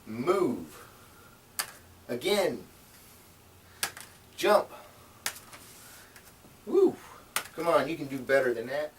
move. Again, jump. Woo! Come on, you can do better than that.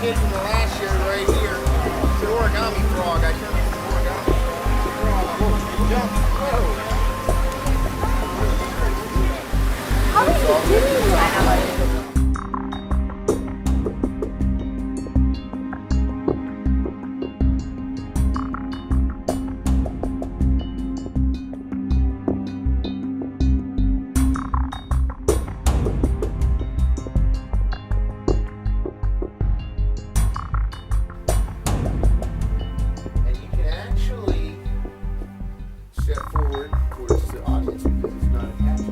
From the last year right here. It's an origami frog. I turned it into an origami frog. Whoa, jump. Whoa. How are you doing that? Step forward towards the audience because it's not attached.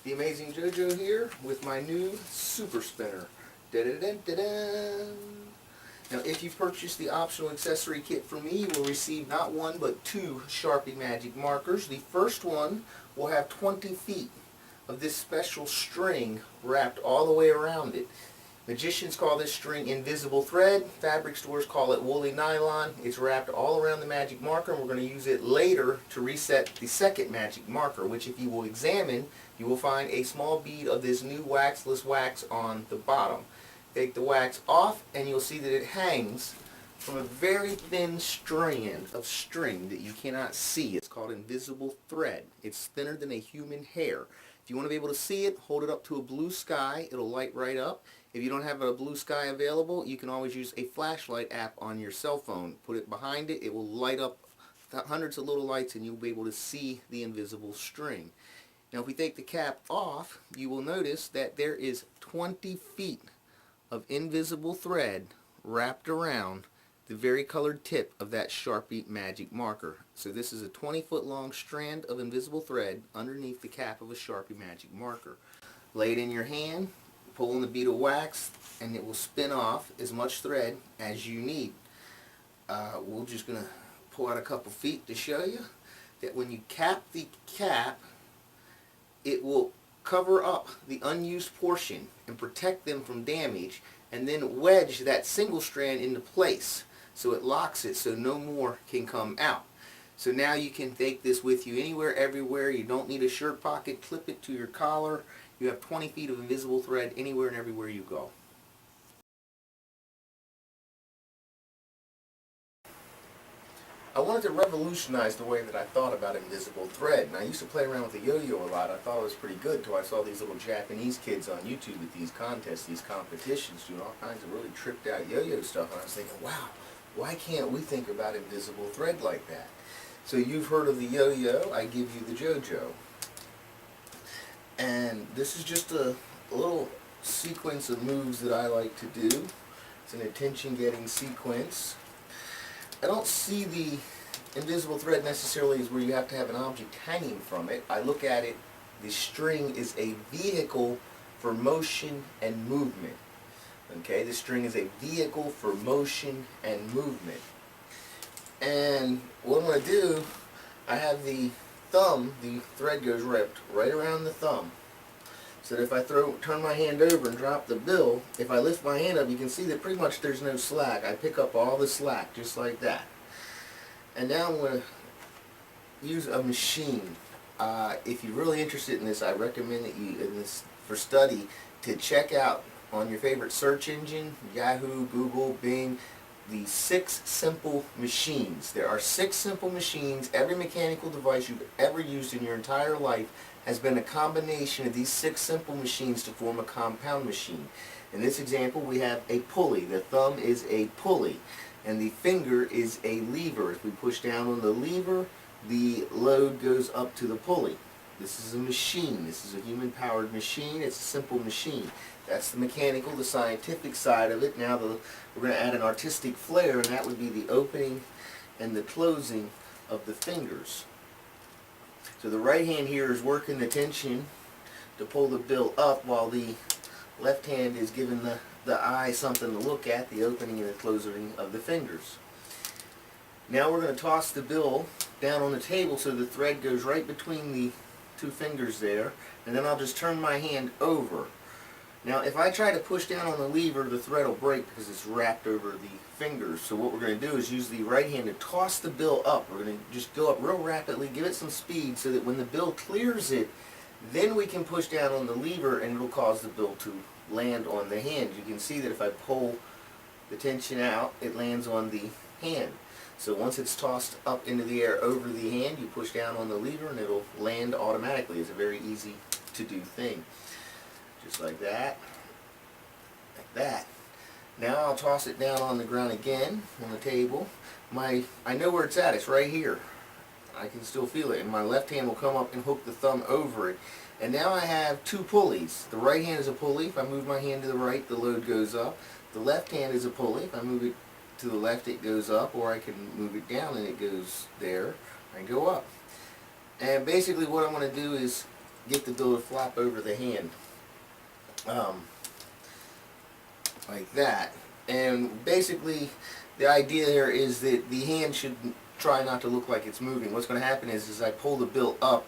The Amazing JoJo here with my new Super Spinner. Da-da-da-da-da. Now, if you purchase the optional accessory kit from me, you will receive not one but two Sharpie Magic markers. The first one will have 20 feet of this special string wrapped all the way around it. Magicians call this string invisible thread. Fabric stores call it woolly nylon. It's wrapped all around the magic marker, and we're going to use it later to reset the second magic marker, which if you will examine, you will find a small bead of this new waxless wax on the bottom. Take the wax off and you'll see that it hangs from a very thin strand of string that you cannot see. It's called invisible thread. It's thinner than a human hair. If you want to be able to see it, hold it up to a blue sky. It'll light right up. If you don't have a blue sky available, you can always use a flashlight app on your cell phone. Put it behind it. It will light up hundreds of little lights and you'll be able to see the invisible string. Now if we take the cap off, you will notice that there is 20 feet of invisible thread wrapped around the varicolored tip of that Sharpie Magic marker. So this is a 20-foot long strand of invisible thread underneath the cap of a Sharpie Magic marker. Lay it in your hand, pull in the bead of wax, and it will spin off as much thread as you need. We're just going to pull out a couple feet to show you that when you cap the cap, it will cover up the unused portion and protect them from damage, and then wedge that single strand into place so it locks it so no more can come out. So now you can take this with you anywhere, everywhere. You don't need a shirt pocket. Clip it to your collar. You have 20 feet of invisible thread anywhere and everywhere you go. I wanted to revolutionize the way that I thought about invisible thread. And I used to play around with the yo-yo a lot. I thought it was pretty good until I saw these little Japanese kids on YouTube with these contests, these competitions, doing all kinds of really tripped out yo-yo stuff. And I was thinking, wow, why can't we think about invisible thread like that? So you've heard of the yo-yo, I give you the JoJo. And this is just a little sequence of moves that I like to do. It's an attention-getting sequence. I don't see the invisible thread necessarily as where you have to have an object hanging from it. I look at it, the string is a vehicle for motion and movement. Okay, the string is a vehicle for motion and movement. And what I'm going to do, I have the thumb, the thread goes wrapped right around the thumb. So that if I turn my hand over and drop the bill, if I lift my hand up, you can see that pretty much there's no slack. I pick up all the slack just like that. And now I'm going to use a machine. If you're really interested in this, I recommend that you, in this for study, to check out on your favorite search engine, Yahoo, Google, Bing, the 6 simple machines. There are 6 simple machines. Every mechanical device you've ever used in your entire life has been a combination of these 6 simple machines to form a compound machine. In this example, we have a pulley. The thumb is a pulley, and the finger is a lever. If we push down on the lever, the load goes up to the pulley. This is a machine. This is a human-powered machine. It's a simple machine. That's the mechanical, the scientific side of it. Now we're going to add an artistic flair, and that would be the opening and the closing of the fingers. So the right hand here is working the tension to pull the bill up, while the left hand is giving the eye something to look at, the opening and the closing of the fingers. Now we're going to toss the bill down on the table so the thread goes right between the 2 fingers there, and then I'll just turn my hand over. Now if I try to push down on the lever, the thread will break because it's wrapped over the fingers. So what we're going to do is use the right hand to toss the bill up. We're going to just go up real rapidly, give it some speed so that when the bill clears it, then we can push down on the lever and it'll cause the bill to land on the hand. You can see that if I pull the tension out, it lands on the hand. So once it's tossed up into the air over the hand, you push down on the lever and it'll land automatically. It's a very easy to do thing. Just like that. Like that. Now I'll toss it down on the ground again on the table. I know where it's at. It's right here. I can still feel it. And my left hand will come up and hook the thumb over it. And now I have 2 pulleys. The right hand is a pulley. If I move my hand to the right, the load goes up. The left hand is a pulley. If I move it to the left, it goes up, or I can move it down and it goes there and go up. And basically what I'm going to do is get the bill to flop over the hand. Like that. And basically the idea here is that the hand should try not to look like it's moving. What's going to happen is as I pull the bill up,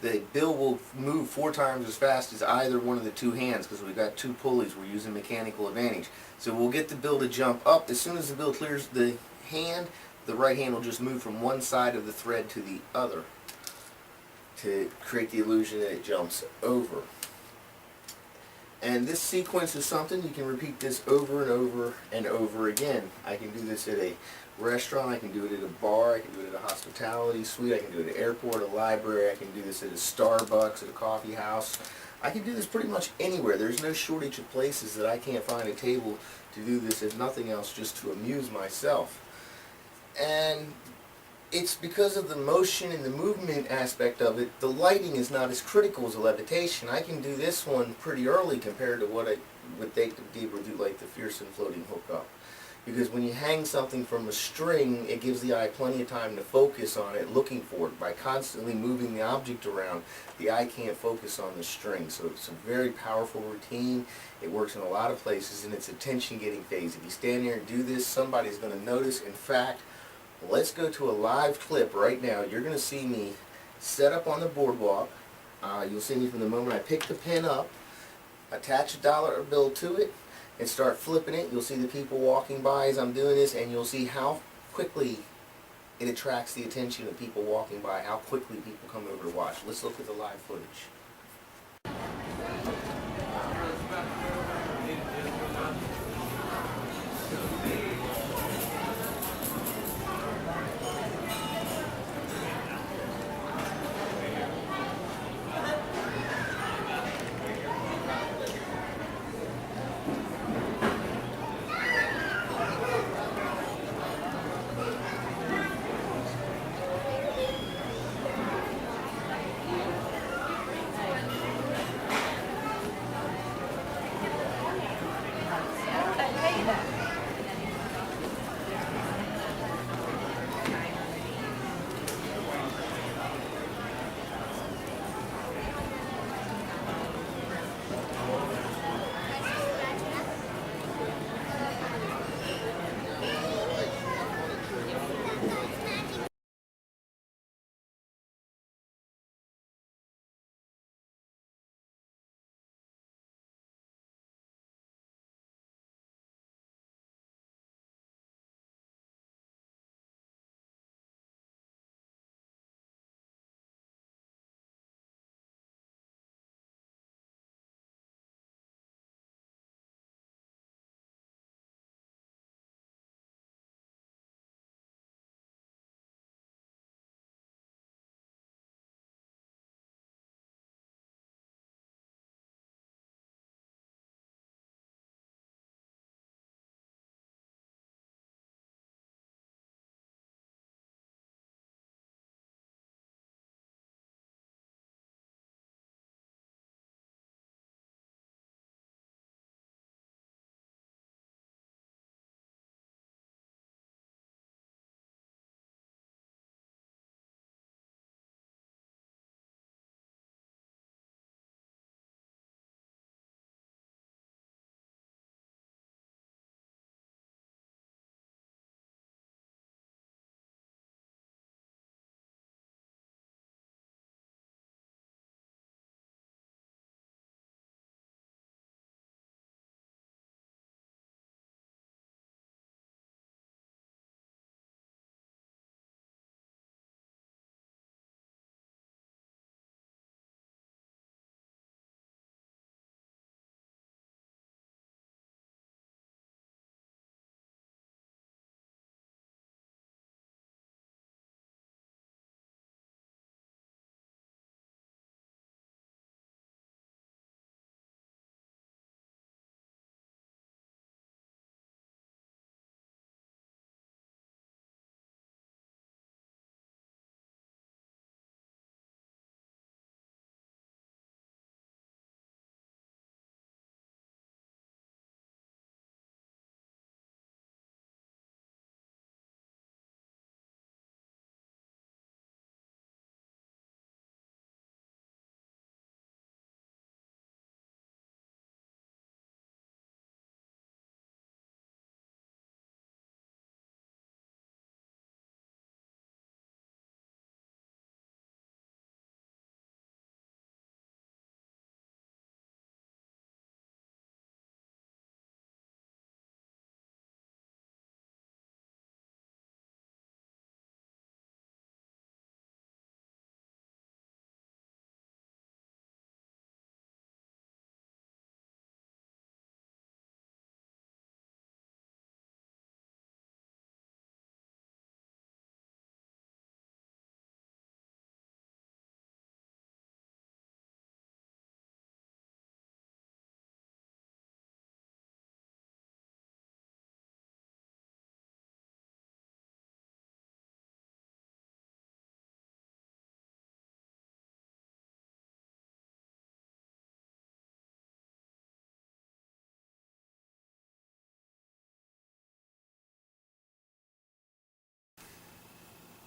the bill will move 4 times as fast as either one of the 2 hands, because we've got 2 pulleys. We're using mechanical advantage. So we'll get the bill to jump up. As soon as the bill clears the hand, the right hand will just move from one side of the thread to the other to create the illusion that it jumps over. And this sequence is something you can repeat this over and over and over again. I can do this at a restaurant, I can do it at a bar, I can do it at a hospitality suite, I can do it at an airport, a library, I can do this at a Starbucks, at a coffee house. I can do this pretty much anywhere. There's no shortage of places that I can't find a table to do this, if nothing else, just to amuse myself. And it's because of the motion and the movement aspect of it. The lighting is not as critical as a levitation. I can do this one pretty early compared to what they could be able to do, like the Fearsome floating hookup. Because when you hang something from a string, it gives the eye plenty of time to focus on it, looking for it. By constantly moving the object around, the eye can't focus on the string. So it's a very powerful routine. It works in a lot of places, and it's attention-getting phase. If you stand there and do this, somebody's going to notice. In fact, let's go to a live clip right now. You're going to see me set up on the boardwalk. You'll see me from the moment I pick the pen up, attach a dollar bill to it, and start flipping it. You'll see the people walking by as I'm doing this, and you'll see how quickly it attracts the attention of people walking by, how quickly people come over to watch. Let's look at the live footage.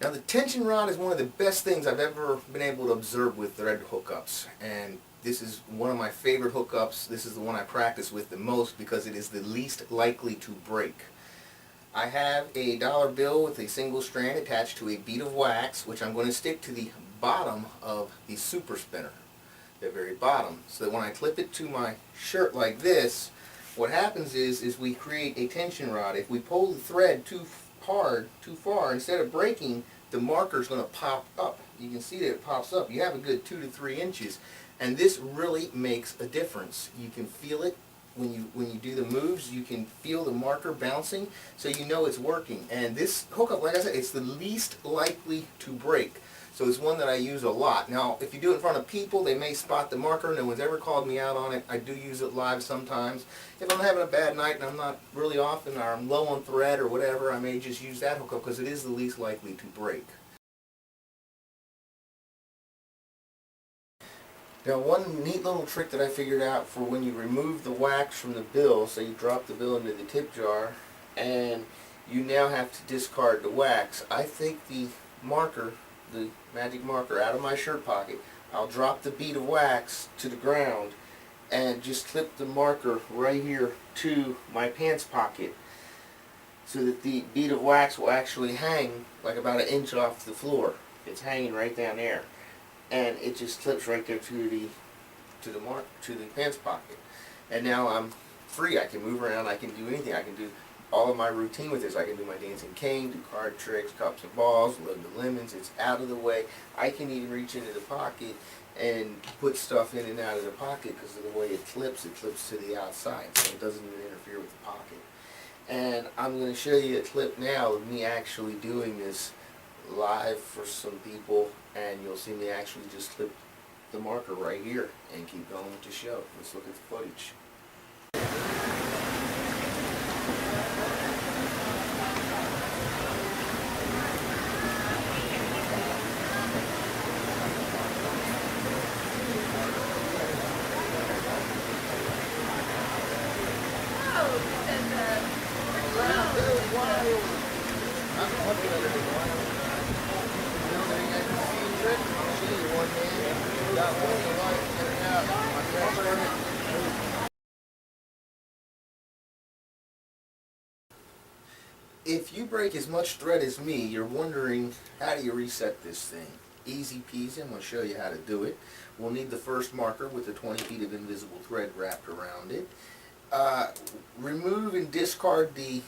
Now the tension rod is one of the best things I've ever been able to observe with thread hookups, and this is one of my favorite hookups. This is the one I practice with the most because it is the least likely to break. I have a dollar bill with a single strand attached to a bead of wax, which I'm going to stick to the bottom of the super spinner, the very bottom, so that when I clip it to my shirt like this, what happens is we create a tension rod. If we pull the thread too hard, too far, instead of breaking, the marker is going to pop up. You can see that it pops up. You have a good 2 to 3 inches, and this really makes a difference. You can feel it when you do the moves. You can feel the marker bouncing, so you know it's working. And this hookup, like I said, it's the least likely to break. So it's one that I use a lot. Now, if you do it in front of people, they may spot the marker. No one's ever called me out on it. I do use it live sometimes. If I'm having a bad night and I'm not really often, or I'm low on thread or whatever, I may just use that hookup because it is the least likely to break. Now, one neat little trick that I figured out for when you remove the wax from the bill, so you drop the bill into the tip jar, and you now have to discard the wax. I take the marker, the magic marker, out of my shirt pocket. I'll drop the bead of wax to the ground and just clip the marker right here to my pants pocket, so that the bead of wax will actually hang like about 1 inch off the floor. It's hanging right down there, and it just clips right there to the pants pocket. And now I'm free. I can move around. I can do anything. I can do all of my routine with this. I can do my dancing cane, do card tricks, cups and balls, load the lemons. It's out of the way. I can even reach into the pocket and put stuff in and out of the pocket because of the way it clips to the outside, so it doesn't even interfere with the pocket. And I'm going to show you a clip now of me actually doing this live for some people, and you'll see me actually just clip the marker right here and keep going with the show. Let's look at the footage. If you break as much thread as me, you're wondering, how do you reset this thing? Easy peasy. I'm going to show you how to do it. We'll need the first marker with the 20 feet of invisible thread wrapped around it. Remove and discard the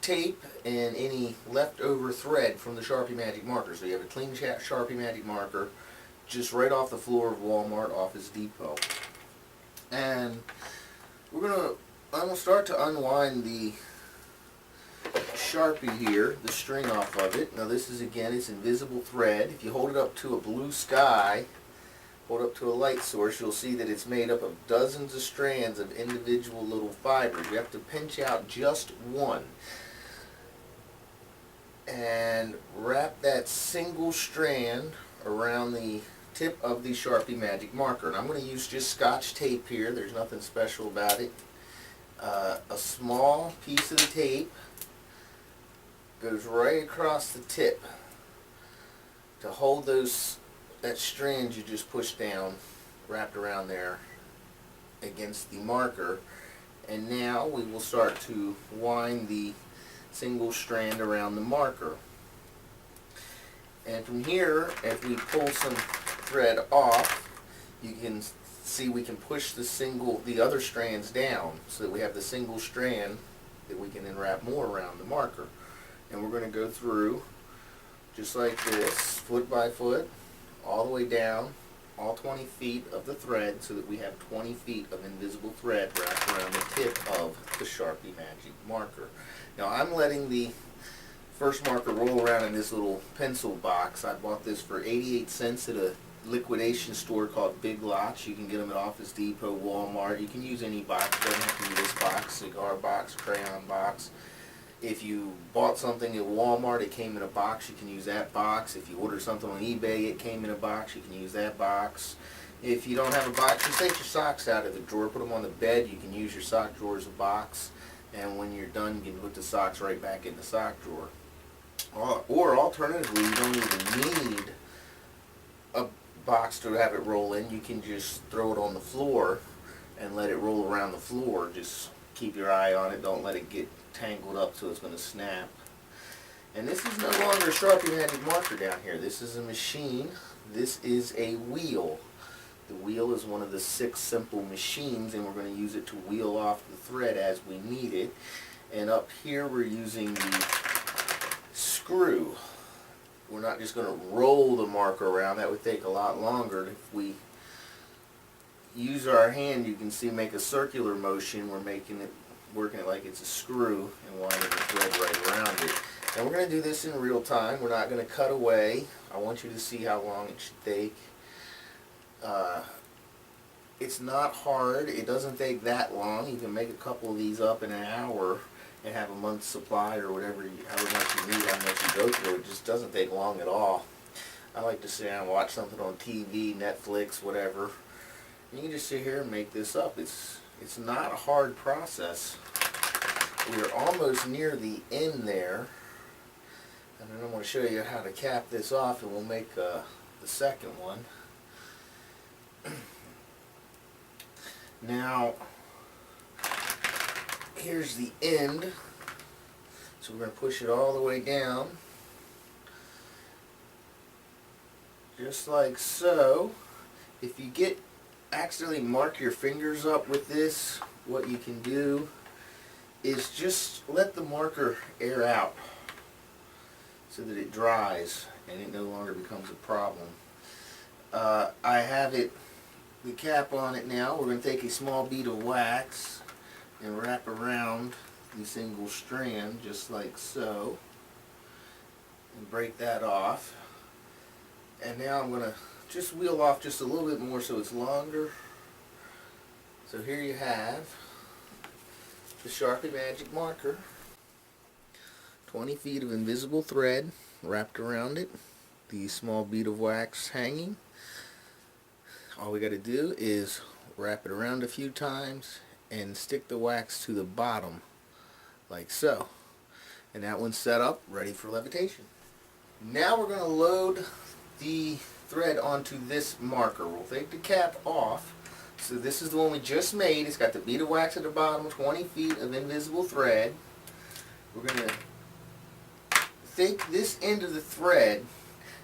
tape and any leftover thread from the Sharpie Magic marker. So you have a clean Sharpie Magic marker just right off the floor of Walmart, Office Depot. And I'm going to start to unwind the Sharpie here, the string off of it. Now this is, again, it's invisible thread. If you hold it up to a blue sky, hold up to a light source, you'll see that it's made up of dozens of strands of individual little fibers. You have to pinch out just one and wrap that single strand around the tip of the Sharpie Magic marker. And I'm going to use just Scotch tape here. There's nothing special about it. A small piece of the tape goes right across the tip to hold that strand you just pushed down, wrapped around there against the marker. And now we will start to wind the single strand around the marker. And from here, if we pull some thread off, you can see we can push the other strands down so that we have the single strand that we can then wrap more around the marker. And we're going to go through just like this, foot by foot, all the way down, all 20 feet of the thread, so that we have 20 feet of invisible thread wrapped around the tip of the Sharpie Magic marker. Now I'm letting the first marker roll around in this little pencil box. I bought this for 88 cents at a liquidation store called Big Lots. You can get them at Office Depot, Walmart. You can use any box. It doesn't have to be this box, cigar box, crayon box. If you bought something at Walmart, it came in a box, you can use that box. If you order something on eBay, it came in a box, you can use that box. If you don't have a box, just take your socks out of the drawer, put them on the bed. You can use your sock drawer as a box, and when you're done, you can put the socks right back in the sock drawer. Or alternatively, you don't even need a box to have it roll in. You can just throw it on the floor and let it roll around the floor. Just keep your eye on it. Don't let it get tangled up so it's going to snap. And this is no longer a Sharpie Magic marker down here. This is a machine. This is a wheel. The wheel is one of the 6 simple machines, and we're going to use it to wheel off the thread as we need it. And up here we're using the screw. We're not just going to roll the marker around. That would take a lot longer. If we use our hand, you can see make a circular motion. We're working it like it's a screw and winding the thread right around it. And we're going to do this in real time. We're not going to cut away. I want you to see how long it should take. It's not hard. It doesn't take that long. You can make a couple of these up in an hour and have a month's supply or whatever, however much you need, how much you go through. It just doesn't take long at all. I like to sit down and watch something on TV, Netflix, whatever. You can just sit here and make this up. It's not a hard process. We are almost near the end there. And then I'm going to show you how to cap this off, and we'll make the second one. Now, here's the end. So we're going to push it all the way down. Just like so. If you accidentally mark your fingers up with this, what you can do is just let the marker air out so that it dries and it no longer becomes a problem. I have the cap on it now. We're going to take a small bead of wax and wrap around the single strand just like so and break that off. And now I'm going to just wheel off just a little bit more so it's longer. So here you have the Sharpie Magic marker. 20 feet of invisible thread wrapped around it. The small bead of wax hanging. All we got to do is wrap it around a few times and stick the wax to the bottom like so. And that one's set up, ready for levitation. Now we're going to load the thread onto this marker. We'll take the cap off. So this is the one we just made. It's got the bead of wax at the bottom, 20 feet of invisible thread. We're going to take this end of the thread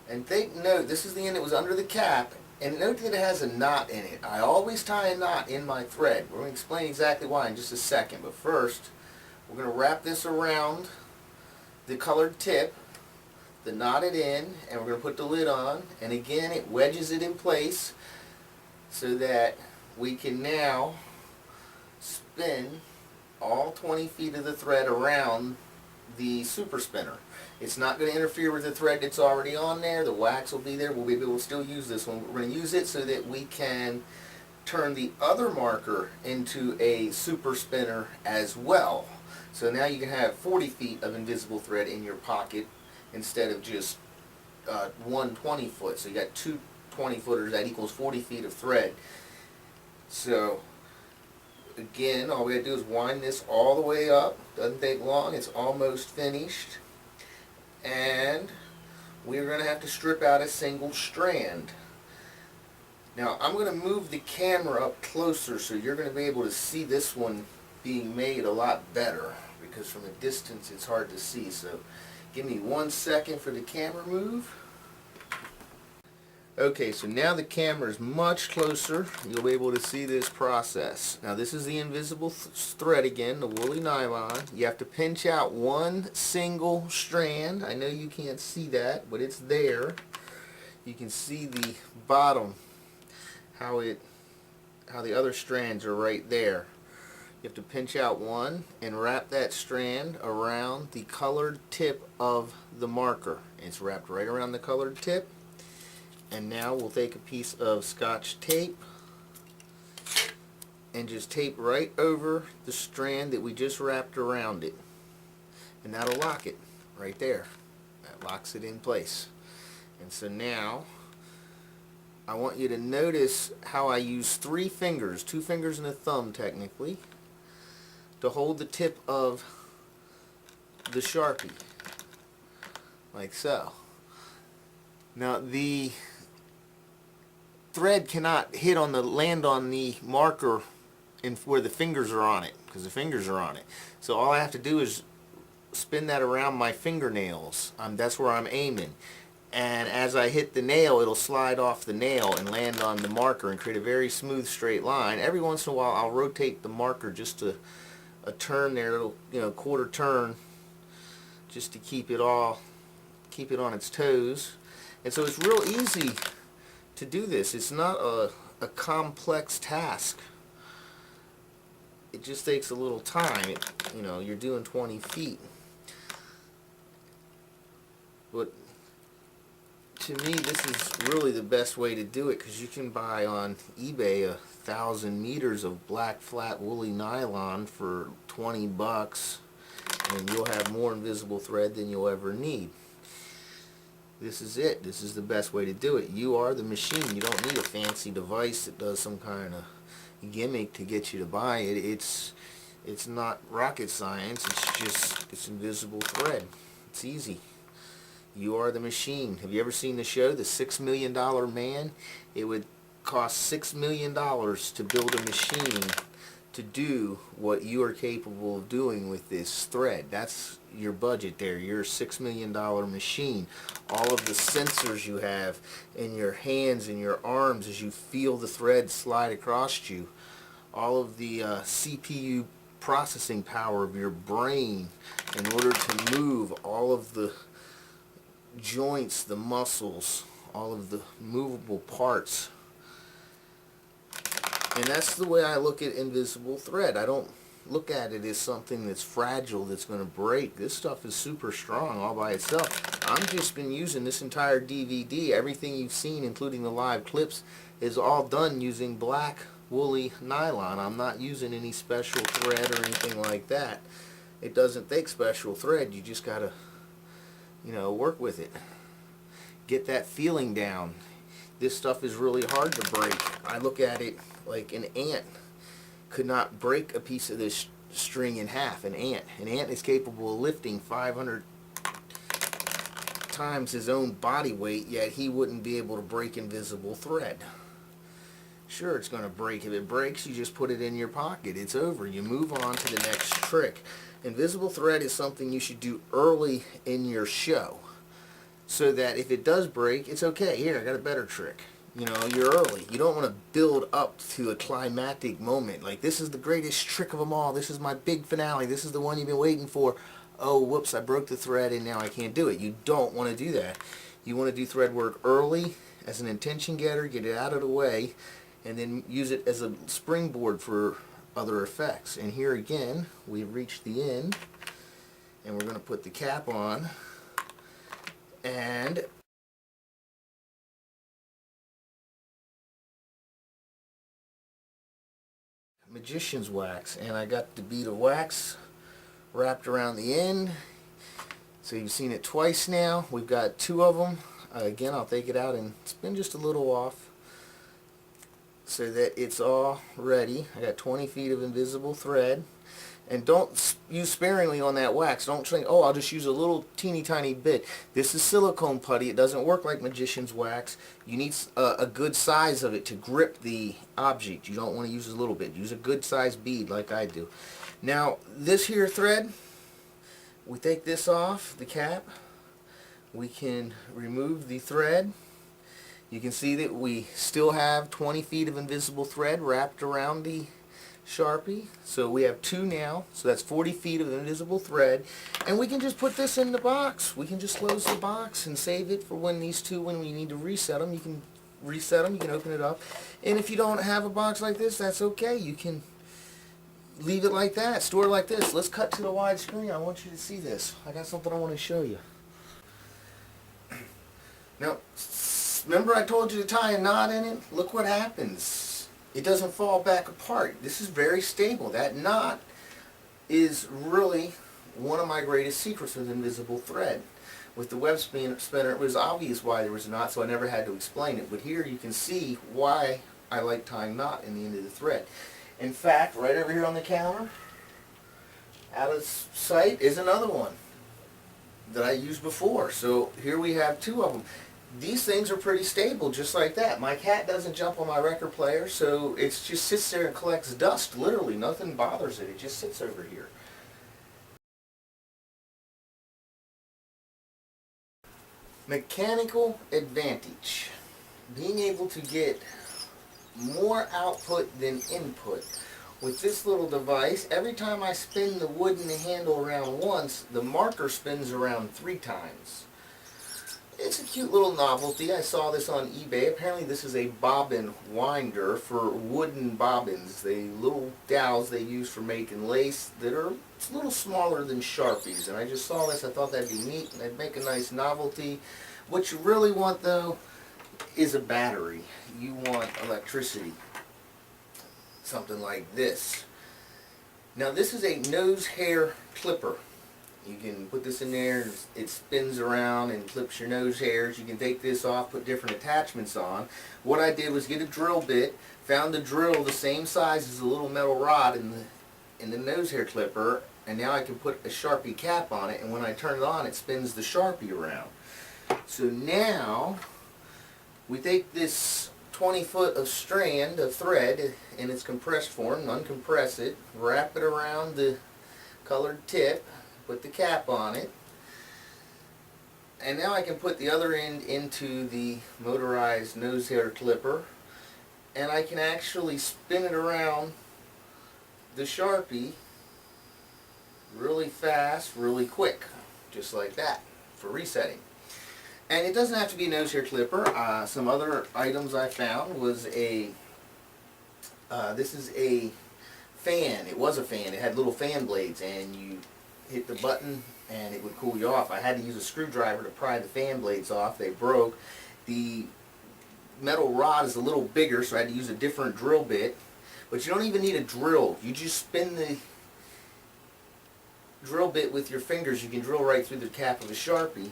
and take note, this is the end that was under the cap, and note that it has a knot in it. I always tie a knot in my thread. We're going to explain exactly why in just a second, but first we're going to wrap this around the colored tip, the knot it in, and we're going to put the lid on, and again it wedges it in place so that we can now spin all 20 feet of the thread around the super spinner. It's not going to interfere with the thread that's already on there. The wax will be there. We'll be able to still use this one. We're going to use it so that we can turn the other marker into a super spinner as well. So now you can have 40 feet of invisible thread in your pocket instead of just one 20 foot. So you got two 20 footers. That equals 40 feet of thread. So again, all we have to do is wind this all the way up. Doesn't take long. It's almost finished. And we're going to have to strip out a single strand. Now I'm going to move the camera up closer so you're going to be able to see this one being made a lot better, because from a distance it's hard to see. So give me 1 second for the camera move. Okay, so now the camera is much closer. You'll be able to see this process. Now this is the invisible thread again, the woolly nylon. You have to pinch out one single strand. I know you can't see that, but it's there. You can see the bottom, how the other strands are right there. You have to pinch out one and wrap that strand around the colored tip of the marker. It's wrapped right around the colored tip. And now we'll take a piece of Scotch tape and just tape right over the strand that we just wrapped around it. And that'll lock it right there. That locks it in place. And so now I want you to notice how I use 3 fingers, 2 fingers and a thumb technically, to hold the tip of the Sharpie. like so. Now the thread cannot land on the marker where the fingers are on it, because the fingers are on it. So all I have to do is spin that around my fingernails. That's where I'm aiming. And as I hit the nail, it'll slide off the nail and land on the marker and create a very smooth straight line. Every once in a while I'll rotate the marker just a turn there, a little, quarter turn, just to keep it on its toes. And so it's real easy to do this. It's not a complex task. It just takes a little time. You're doing 20 feet. But to me, this is really the best way to do it, because you can buy on eBay 1,000 meters of black flat woolly nylon for 20 bucks, and you'll have more invisible thread than you'll ever need. This is it. This is the best way to do it. You are the machine. You don't need a fancy device that does some kind of gimmick to get you to buy it. It's not rocket science. It's invisible thread. It's easy. You are the machine. Have you ever seen the show, The $6 Million Man? It would cost $6 million to build a machine to do what you are capable of doing with this thread. That's your budget there. Your $6 million machine. All of the sensors you have in your hands and your arms as you feel the thread slide across you. All of the CPU processing power of your brain in order to move all of the joints, the muscles, all of the movable parts. And that's the way I look at invisible thread. I don't look at it as something that's fragile, that's going to break. This stuff is super strong all by itself. I've just been using this entire DVD. Everything you've seen, including the live clips, is all done using black woolly nylon. I'm not using any special thread or anything like that. It doesn't take special thread. You just got to work with it. Get that feeling down. This stuff is really hard to break. I look at it like an ant could not break a piece of this string in half. An ant is capable of lifting 500 times his own body weight, yet he wouldn't be able to break invisible thread. Sure, it's going to break. If it breaks, you just put it in your pocket. It's over. You move on to the next trick. Invisible thread is something you should do early in your show, so that if it does break, it's okay. Here, I got a better trick. You're early. You don't want to build up to a climactic moment. Like, this is the greatest trick of them all. This is my big finale. This is the one you've been waiting for. Oh, whoops, I broke the thread and now I can't do it. You don't want to do that. You want to do thread work early as an intention getter, get it out of the way, and then use it as a springboard for other effects. And here again, we've reached the end, and we're going to put the cap on, and magician's wax, and I got the bead of wax wrapped around the end. So you've seen it twice now. We've got 2 of them. Again, I'll take it out and spin just a little off so that it's all ready. I got 20 feet of invisible thread. And don't use sparingly on that wax. Don't think, oh, I'll just use a little teeny tiny bit. This is silicone putty. It doesn't work like magician's wax. You need a good size of it to grip the object. You don't want to use a little bit. Use a good size bead like I do. Now, this here thread, we take this off, the cap. We can remove the thread. You can see that we still have 20 feet of invisible thread wrapped around the Sharpie. So we have 2 now, so that's 40 feet of invisible thread, and we can just put this in the box. We can just close the box and save it for when these 2, when we need to reset them. You can reset them, you can open it up, and if you don't have a box like this, that's okay. You can leave it like that, store it like this. Let's cut to the wide screen. I want you to see this. I got something I want to show you. Now, remember I told you to tie a knot in it? Look what happens. It doesn't fall back apart. This is very stable. That knot is really one of my greatest secrets with invisible thread. With the web spinner, it was obvious why there was a knot, so I never had to explain it. But here you can see why I like tying knot in the end of the thread. In fact, right over here on the counter, out of sight, is another one. that I used before. So here we have two of them. These things are pretty stable, just like that. My cat doesn't jump on my record player, so it just sits there and collects dust. Literally, nothing bothers it. It just sits over here. Mechanical advantage. Being able to get more output than input. With this little device, every time I spin the wooden handle around once, the marker spins around 3 times. It's a cute little novelty. I saw this on eBay. Apparently this is a bobbin winder for wooden bobbins. They little dowels they use for making lace that are a little smaller than Sharpies. And I just saw this. I thought that'd be neat and it'd make a nice novelty. What you really want though is a battery. You want electricity. Something like this. Now this is a nose hair clipper. You can put this in there and it spins around and clips your nose hairs. You can take this off, put different attachments on. What I did was get a drill bit, found the drill the same size as the little metal rod in the nose hair clipper, and now I can put a Sharpie cap on it, and when I turn it on it spins the Sharpie around. So now we take this 20 foot of strand of thread in its compressed form, uncompress it, wrap it around the colored tip, put the cap on it, and now I can put the other end into the motorized nose hair clipper, and I can actually spin it around the Sharpie really fast, really quick, just like that, for resetting. And it doesn't have to be a nose hair clipper. Some other items I found was this is a fan. It was a fan. It had little fan blades, and you hit the button and it would cool you off. I had to use a screwdriver to pry the fan blades off. They broke. The metal rod is a little bigger, so I had to use a different drill bit. But you don't even need a drill. You just spin the drill bit with your fingers. You can drill right through the cap of a Sharpie.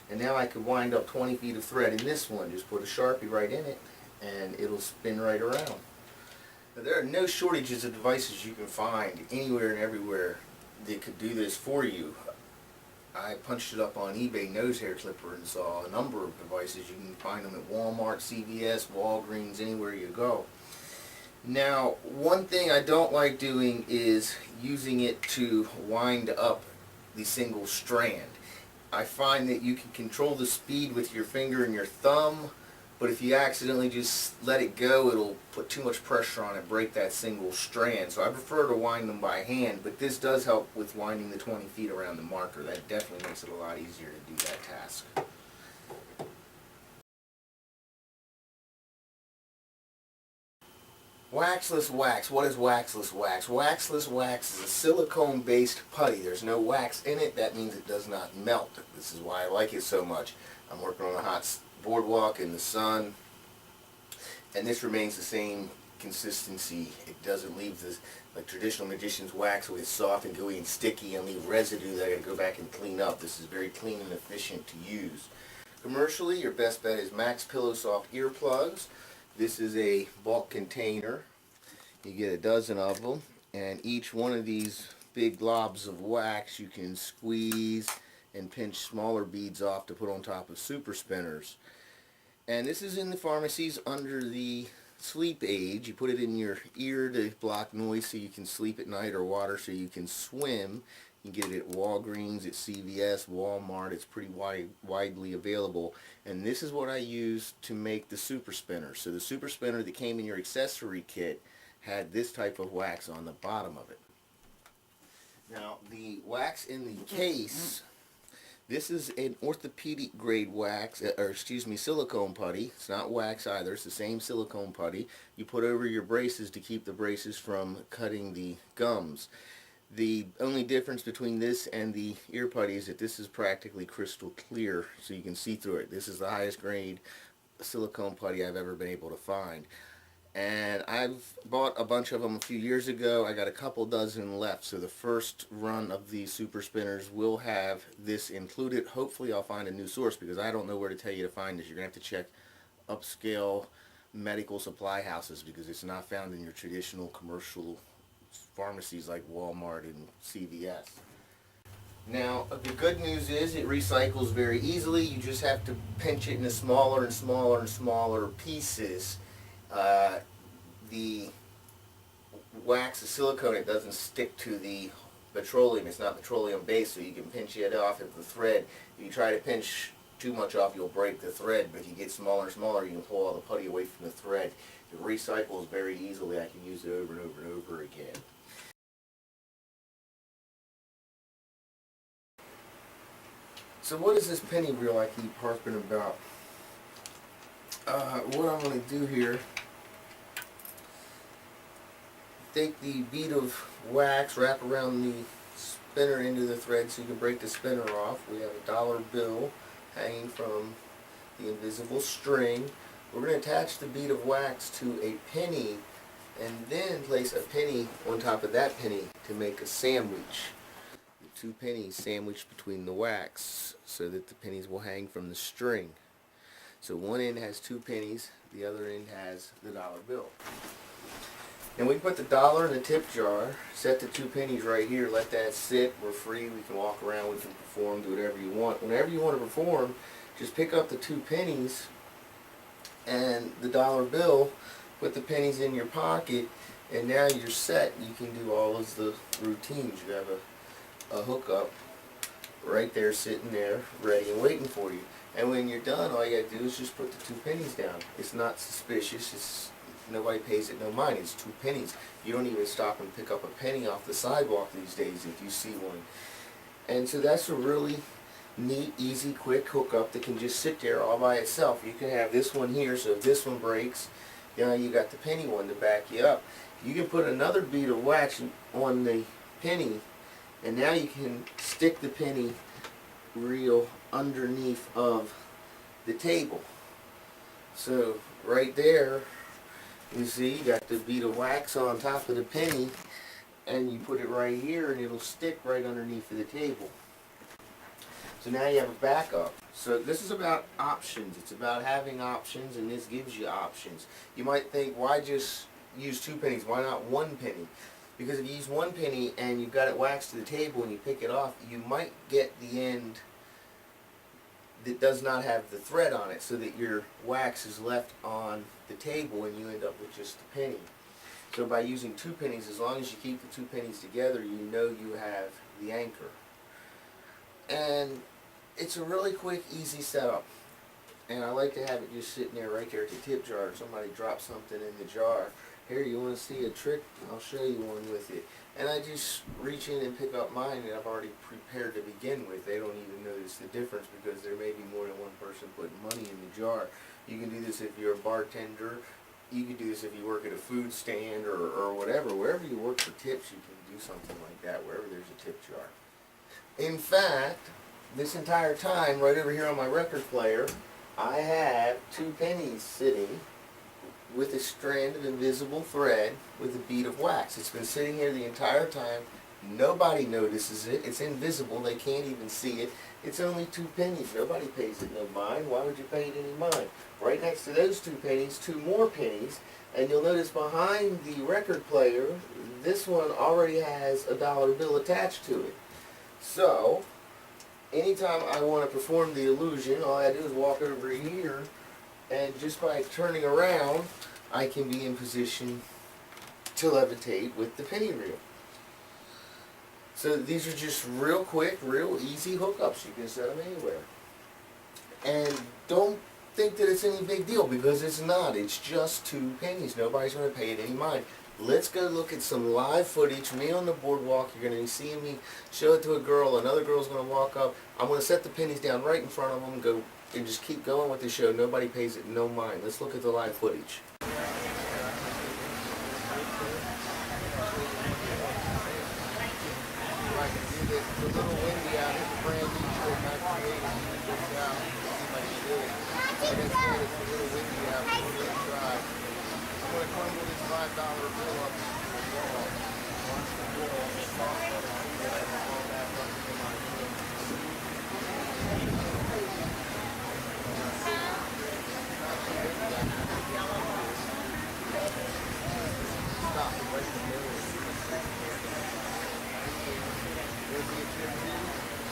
And now I could wind up 20 feet of thread in this one. Just put a Sharpie right in it and it'll spin right around. Now, there are no shortages of devices you can find anywhere and everywhere that could do this for you. I punched it up on eBay, nose hair clipper, and saw a number of devices. You can find them at Walmart, CVS, Walgreens, anywhere you go. Now, one thing I don't like doing is using it to wind up the single strand. I find that you can control the speed with your finger and your thumb, but if you accidentally just let it go, it'll put too much pressure on it, break that single strand. So I prefer to wind them by hand, but this does help with winding the 20 feet around the marker. That definitely makes it a lot easier to do that task. Waxless wax. What is waxless wax? Waxless wax is a silicone-based putty. There's no wax in it. That means it does not melt. This is why I like it so much. I'm working on a hot boardwalk in the sun, and this remains the same consistency. It doesn't leave this, like traditional magician's wax, where it's soft and gooey and sticky and leave residue that I gotta go back and clean up. This is very clean and efficient to use. Commercially, your best bet is Max Pillow Soft earplugs. This is a bulk container. You get a dozen of them, and each one of these big globs of wax you can squeeze and pinch smaller beads off to put on top of super spinners. And this is in the pharmacies under the sleep aid. You put it in your ear to block noise so you can sleep at night, or water so you can swim. You can get it at Walgreens, at CVS, Walmart. It's pretty widely available. And this is what I use to make the super spinner. So the super spinner that came in your accessory kit had this type of wax on the bottom of it. Now, the wax in the case, this is an orthopedic grade wax, silicone putty. It's not wax either. It's the same silicone putty you put over your braces to keep the braces from cutting the gums. The only difference between this and the ear putty is that this is practically crystal clear, so you can see through it. This is the highest grade silicone putty I've ever been able to find. And I've bought a bunch of them a few years ago. I got a couple dozen left, so the first run of these super spinners will have this included. Hopefully I'll find a new source, because I don't know where to tell you to find this. You're going to have to check upscale medical supply houses, because it's not found in your traditional commercial pharmacies like Walmart and CVS. Now, the good news is it recycles very easily. You just have to pinch it into smaller and smaller and smaller pieces. The wax, the silicone, it doesn't stick to the petroleum. It's not petroleum based, so you can pinch it off at the thread. If you try to pinch too much off, you'll break the thread, but if you get smaller and smaller, you can pull all the putty away from the thread. It recycles very easily. I can use it over and over and over again. So what is this penny reel I keep harping about? What I'm going to do here, take the bead of wax, wrap around the spinner into the thread so you can break the spinner off. We have a dollar bill hanging from the invisible string. We're going to attach the bead of wax to a penny and then place a penny on top of that penny to make a sandwich. The two pennies sandwiched between the wax so that the pennies will hang from the string. So one end has two pennies, the other end has the dollar bill. And we put the dollar in the tip jar, set the two pennies right here, let that sit. We're free, we can walk around, we can perform, do whatever you want. Whenever you want to perform, just pick up the two pennies and the dollar bill, put the pennies in your pocket, and now you're set. You can do all of the routines. You have a hookup right there sitting there ready and waiting for you. And when you're done, all you got to do is just put the two pennies down. It's not suspicious. Nobody pays it no mind. It's two pennies. You don't even stop and pick up a penny off the sidewalk these days if you see one. And so that's a really neat, easy, quick hookup that can just sit there all by itself. You can have this one here, so if this one breaks, you know, you got the penny one to back you up. You can put another bead of wax on the penny, and now you can stick the penny reel underneath of the table. So right there, you see, you got the bead of wax on top of the penny, and you put it right here, and it'll stick right underneath of the table. So now you have a backup. So this is about options. It's about having options, and this gives you options. You might think, why just use two pennies? Why not one penny? Because if you use one penny and you've got it waxed to the table and you pick it off, you might get the end that does not have the thread on it, so that your wax is left on the table and you end up with just a penny. So by using two pennies, as long as you keep the two pennies together, you know you have the anchor. And it's a really quick, easy setup. And I like to have it just sitting there right there at the tip jar. If somebody drops something in the jar, here, you want to see a trick? I'll show you one with it. And I just reach in and pick up mine that I've already prepared to begin with. They don't even notice the difference because there may be more than one person putting money in the jar. You can do this if you're a bartender. You can do this if you work at a food stand or whatever. Wherever you work for tips, you can do something like that, wherever there's a tip jar. In fact, this entire time, right over here on my record player, I have two pennies sitting with a strand of invisible thread with a bead of wax. It's been sitting here the entire time. Nobody notices it. It's invisible. They can't even see it. It's only two pennies. Nobody pays it no mind. Why would you pay it any mind? Right next to those two pennies, two more pennies, and you'll notice behind the record player, this one already has a dollar bill attached to it. So, anytime I want to perform the illusion, all I do is walk over here, and just by turning around, I can be in position to levitate with the penny reel. So these are just real quick, real easy hookups. You can set them anywhere. And don't think that it's any big deal, because it's not. It's just two pennies. Nobody's going to pay it any mind. Let's go look at some live footage. Me on the boardwalk. You're going to be seeing me show it to a girl. Another girl's going to walk up. I'm going to set the pennies down right in front of them and just keep going with the show. Nobody pays it no mind. Let's look at the live footage. It's a little windy out. It's a brand new trick I created. It's out. See if I can do it. Like I said, it's a little windy out. We're going to try. I'm going to crumble this $5 bill up into the wall. Watch the wall. Then I can fall back up into my room. Stop it right in the middle. There's the attempt.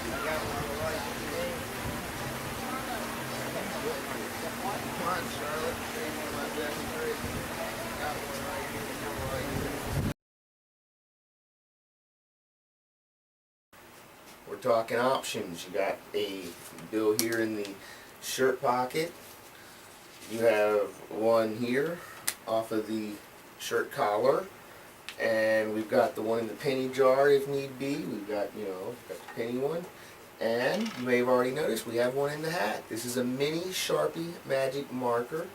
we're talking options. You got a bill here in the shirt pocket. You have one here off of the shirt collar. And we've got the one in the penny jar if need be. We've got, got the penny one. And you may have already noticed we have one in the hat. This is a mini Sharpie magic marker.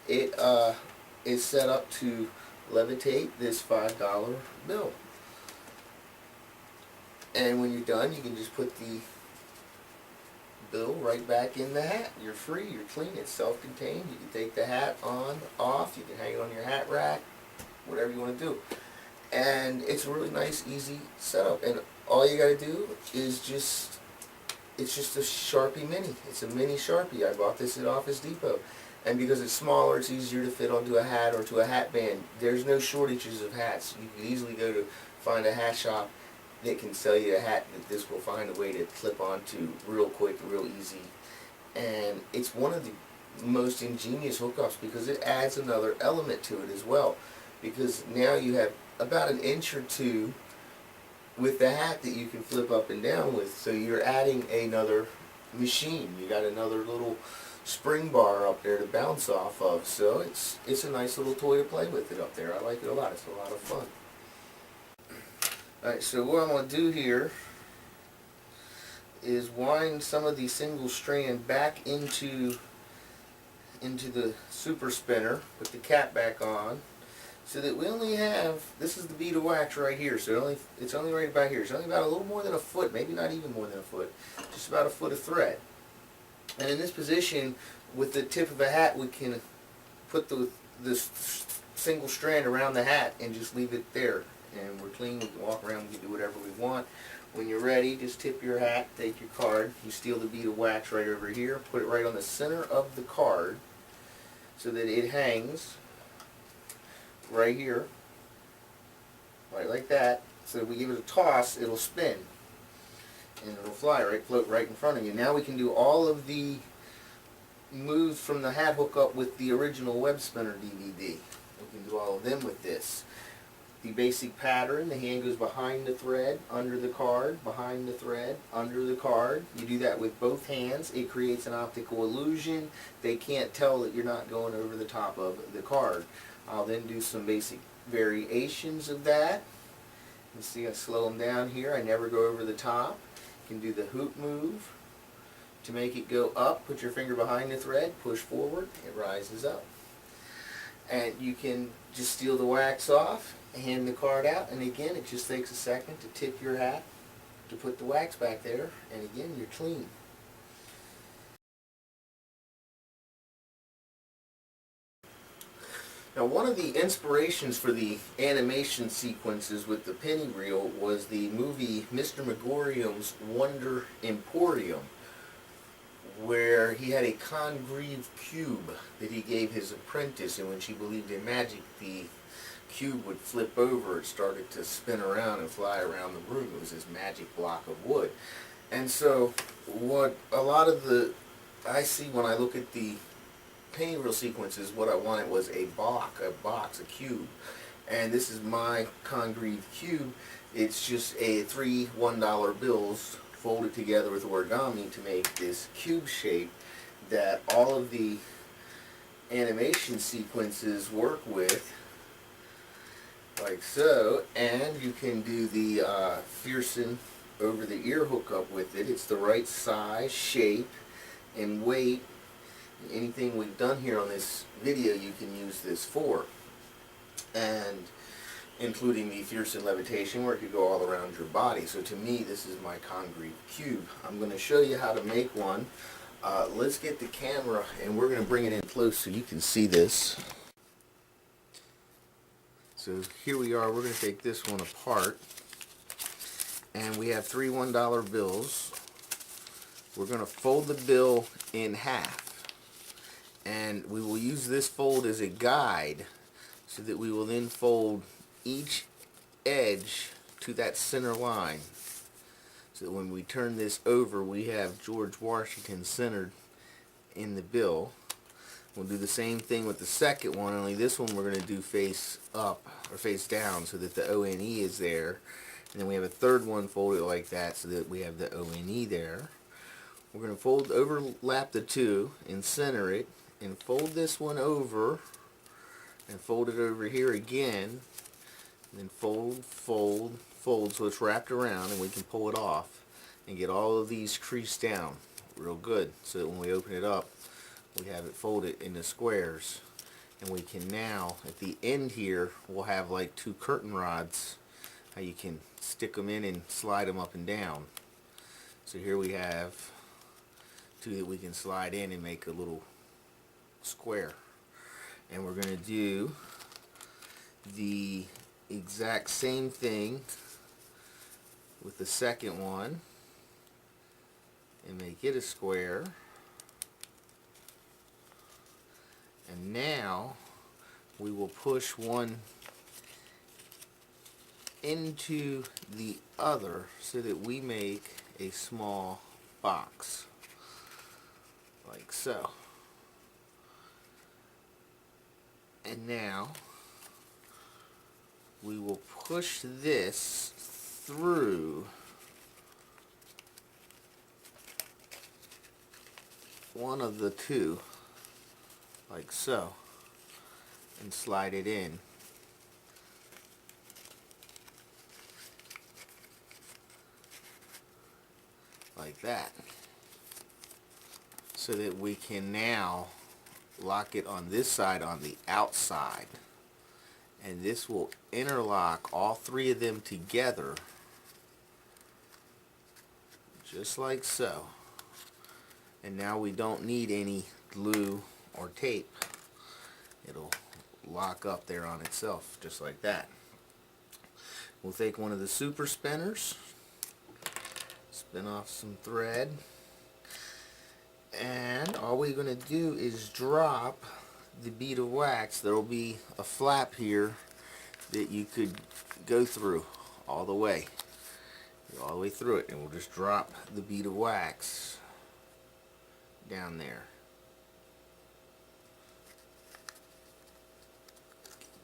It is set up to levitate this $5 bill. And when you're done, you can just put the bill right back in the hat. You're free, you're clean, it's self-contained. You can take the hat on, off, you can hang it on your hat rack, whatever you want to do. And it's a really nice, easy setup. And all you got to do is it's just a Sharpie mini. It's a mini Sharpie. I bought this at Office Depot. And because it's smaller, it's easier to fit onto a hat or to a hat band. There's no shortages of hats. You can easily go to find a hat shop that can sell you a hat that this will find a way to clip onto real quick, real easy. And it's one of the most ingenious hookups because it adds another element to it as well. Because now you have about an inch or two with the hat that you can flip up and down with. So you're adding another machine. You got another little spring bar up there to bounce off of. So it's a nice little toy to play with it up there. I like it a lot. It's a lot of fun. Alright, so what I'm going to do here is wind some of the single strand back into the super spinner, put the cap back on, so that we only have, this is the bead of wax right here, so it's only right about here. It's only about a little more than a foot, maybe not even more than a foot, just about a foot of thread. And in this position, with the tip of a hat, we can put this single strand around the hat and just leave it there. And we're clean, we can walk around, we can do whatever we want. When you're ready, just tip your hat, take your card, you steal the bead of wax right over here, put it right on the center of the card so that it hangs right here, right like that. So if we give it a toss, it'll spin and it'll float right in front of you. Now we can do all of the moves from the hat hookup with the original Web Spinner DVD. We can do all of them with this. The basic pattern, the hand goes behind the thread, under the card, behind the thread, under the card. You do that with both hands. It creates an optical illusion. They can't tell that you're not going over the top of the card. I'll then do some basic variations of that. You see I slow them down here. I never go over the top. You can do the hoop move. To make it go up, put your finger behind the thread, push forward, it rises up. And you can just steal the wax off, hand the card out, and again it just takes a second to tip your hat to put the wax back there, and again you're clean. Now, one of the inspirations for the animation sequences with the penny reel was the movie Mr. Megorium's Wonder Emporium, where he had a Congreve cube that he gave his apprentice, and when she believed in magic, the cube would flip over. It started to spin around and fly around the room. It was this magic block of wood. And so what a lot of I see when I look at the penny reel sequences, what I wanted was a box, a cube. And this is my Congreve cube. It's just three $1 bills folded together with origami to make this cube shape that all of the animation sequences work with, like so. And you can do the Fearson over the ear hookup with it. It's the right size, shape, and weight. Anything we've done here on this video you can use this for, and including the Fearson levitation where it could go all around your body. So to me, this is my Congreve cube. I'm going to show you how to make one. Let's get the camera and we're going to bring it in close so you can see this. So here we are. We're going to take this one apart, and we have three $1 bills. We're going to fold the bill in half, and we will use this fold as a guide so that we will then fold each edge to that center line, so that when we turn this over we have George Washington centered in the bill. We'll do the same thing with the second one, only this one we're going to do face up or face down so that the ONE is there, And then we have a third one folded like that so that we have the O-N-E there. We're going to overlap the two and center it and fold this one over and fold it over here again. And then fold, fold, fold so it's wrapped around and we can pull it off and get all of these creased down real good so that when we open it up we have it folded into squares. And we can now, at the end here, we'll have like two curtain rods, how you can stick them in and slide them up and down. So here we have two that we can slide in and make a little square. And we're going to do the exact same thing with the second one and make it a square. And now we will push one into the other so that we make a small box like so. And now we will push this through one of the two like so and slide it in like that so that we can now lock it on this side on the outside, and this will interlock all three of them together just like so. And now we don't need any glue or tape. It'll lock up there on itself just like that. We'll take one of the super spinners, spin off some thread, and all we're going to do is drop the bead of wax. There will be a flap here that you could go through all the way. Go all the way through it, and we'll just drop the bead of wax down there.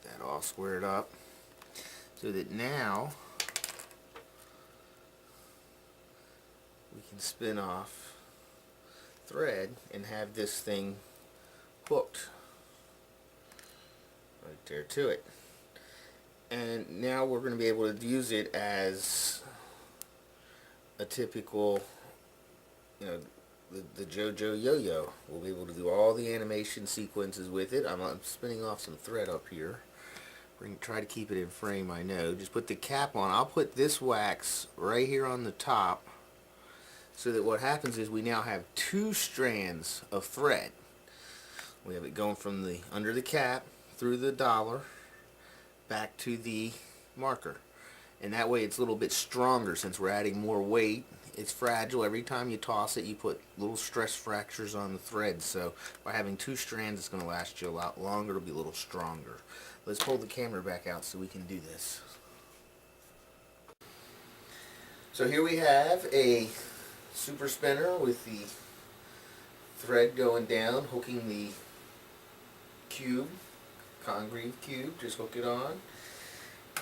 Get that all squared up so that now we can spin off thread and have this thing hooked right there to it. And now we're going to be able to use it as a typical, you know, the JoJo yo-yo. We'll be able to do all the animation sequences with it. I'm spinning off some thread up here. We're going to try to keep it in frame, I know. Just put the cap on. I'll put this wax right here on the top so that what happens is we now have two strands of thread. We have it going from the under the cap through the dollar back to the marker. And that way it's a little bit stronger since we're adding more weight. It's fragile. Every time you toss it, you put little stress fractures on the thread. So by having two strands, it's going to last you a lot longer. It'll be a little stronger. Let's pull the camera back out so we can do this. So here we have a super spinner with the thread going down, hooking the cube, concrete cube, just hook it on.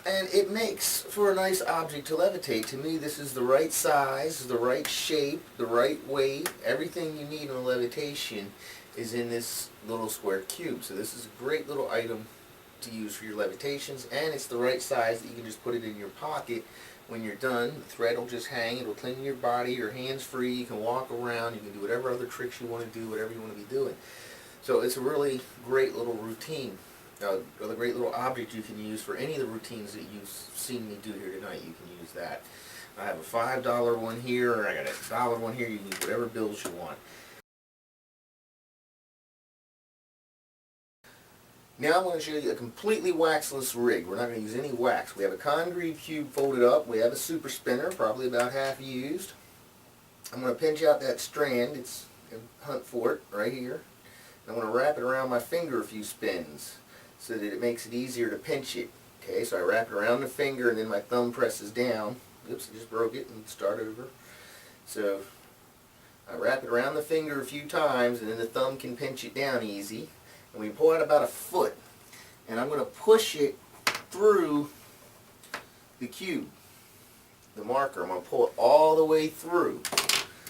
And it makes for a nice object to levitate. To me, this is the right size, the right shape, the right weight. Everything you need in a levitation is in this little square cube. So this is a great little item to use for your levitations, and it's the right size that you can just put it in your pocket when you're done. The thread will just hang. It'll cling to your body. Your hands free. You can walk around. You can do whatever other tricks you want to do, whatever you want to be doing. So it's a really great little routine. A great little object you can use for any of the routines that you've seen me do here tonight. You can use that. I have a $5 one here, or I got a $1 one here. You can use whatever bills you want. Now I'm going to show you a completely waxless rig. We're not going to use any wax. We have a concrete cube folded up. We have a super spinner, probably about half used. I'm going to pinch out that strand. It's hunt for it right here. I'm going to wrap it around my finger a few spins so that it makes it easier to pinch it. Okay, so I wrap it around the finger and then my thumb presses down. Oops, I just broke it and start over. So I wrap it around the finger a few times and then the thumb can pinch it down easy. And we pull out about a foot. And I'm going to push it through the cube. the marker. I'm going to pull it all the way through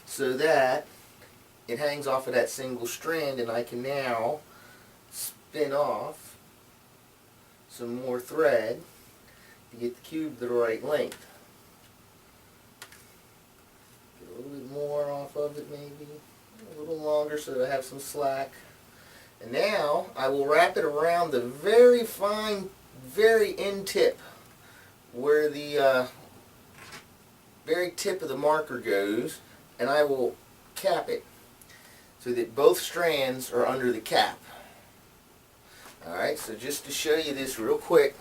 so that it hangs off of that single strand, and I can now spin off some more thread to get the cube the right length. Get a little bit more off of it, maybe a little longer so that I have some slack. And now I will wrap it around the very fine, very end tip where the very tip of the marker goes, and I will cap it so that both strands are under the cap. Alright, so just to show you this real quick,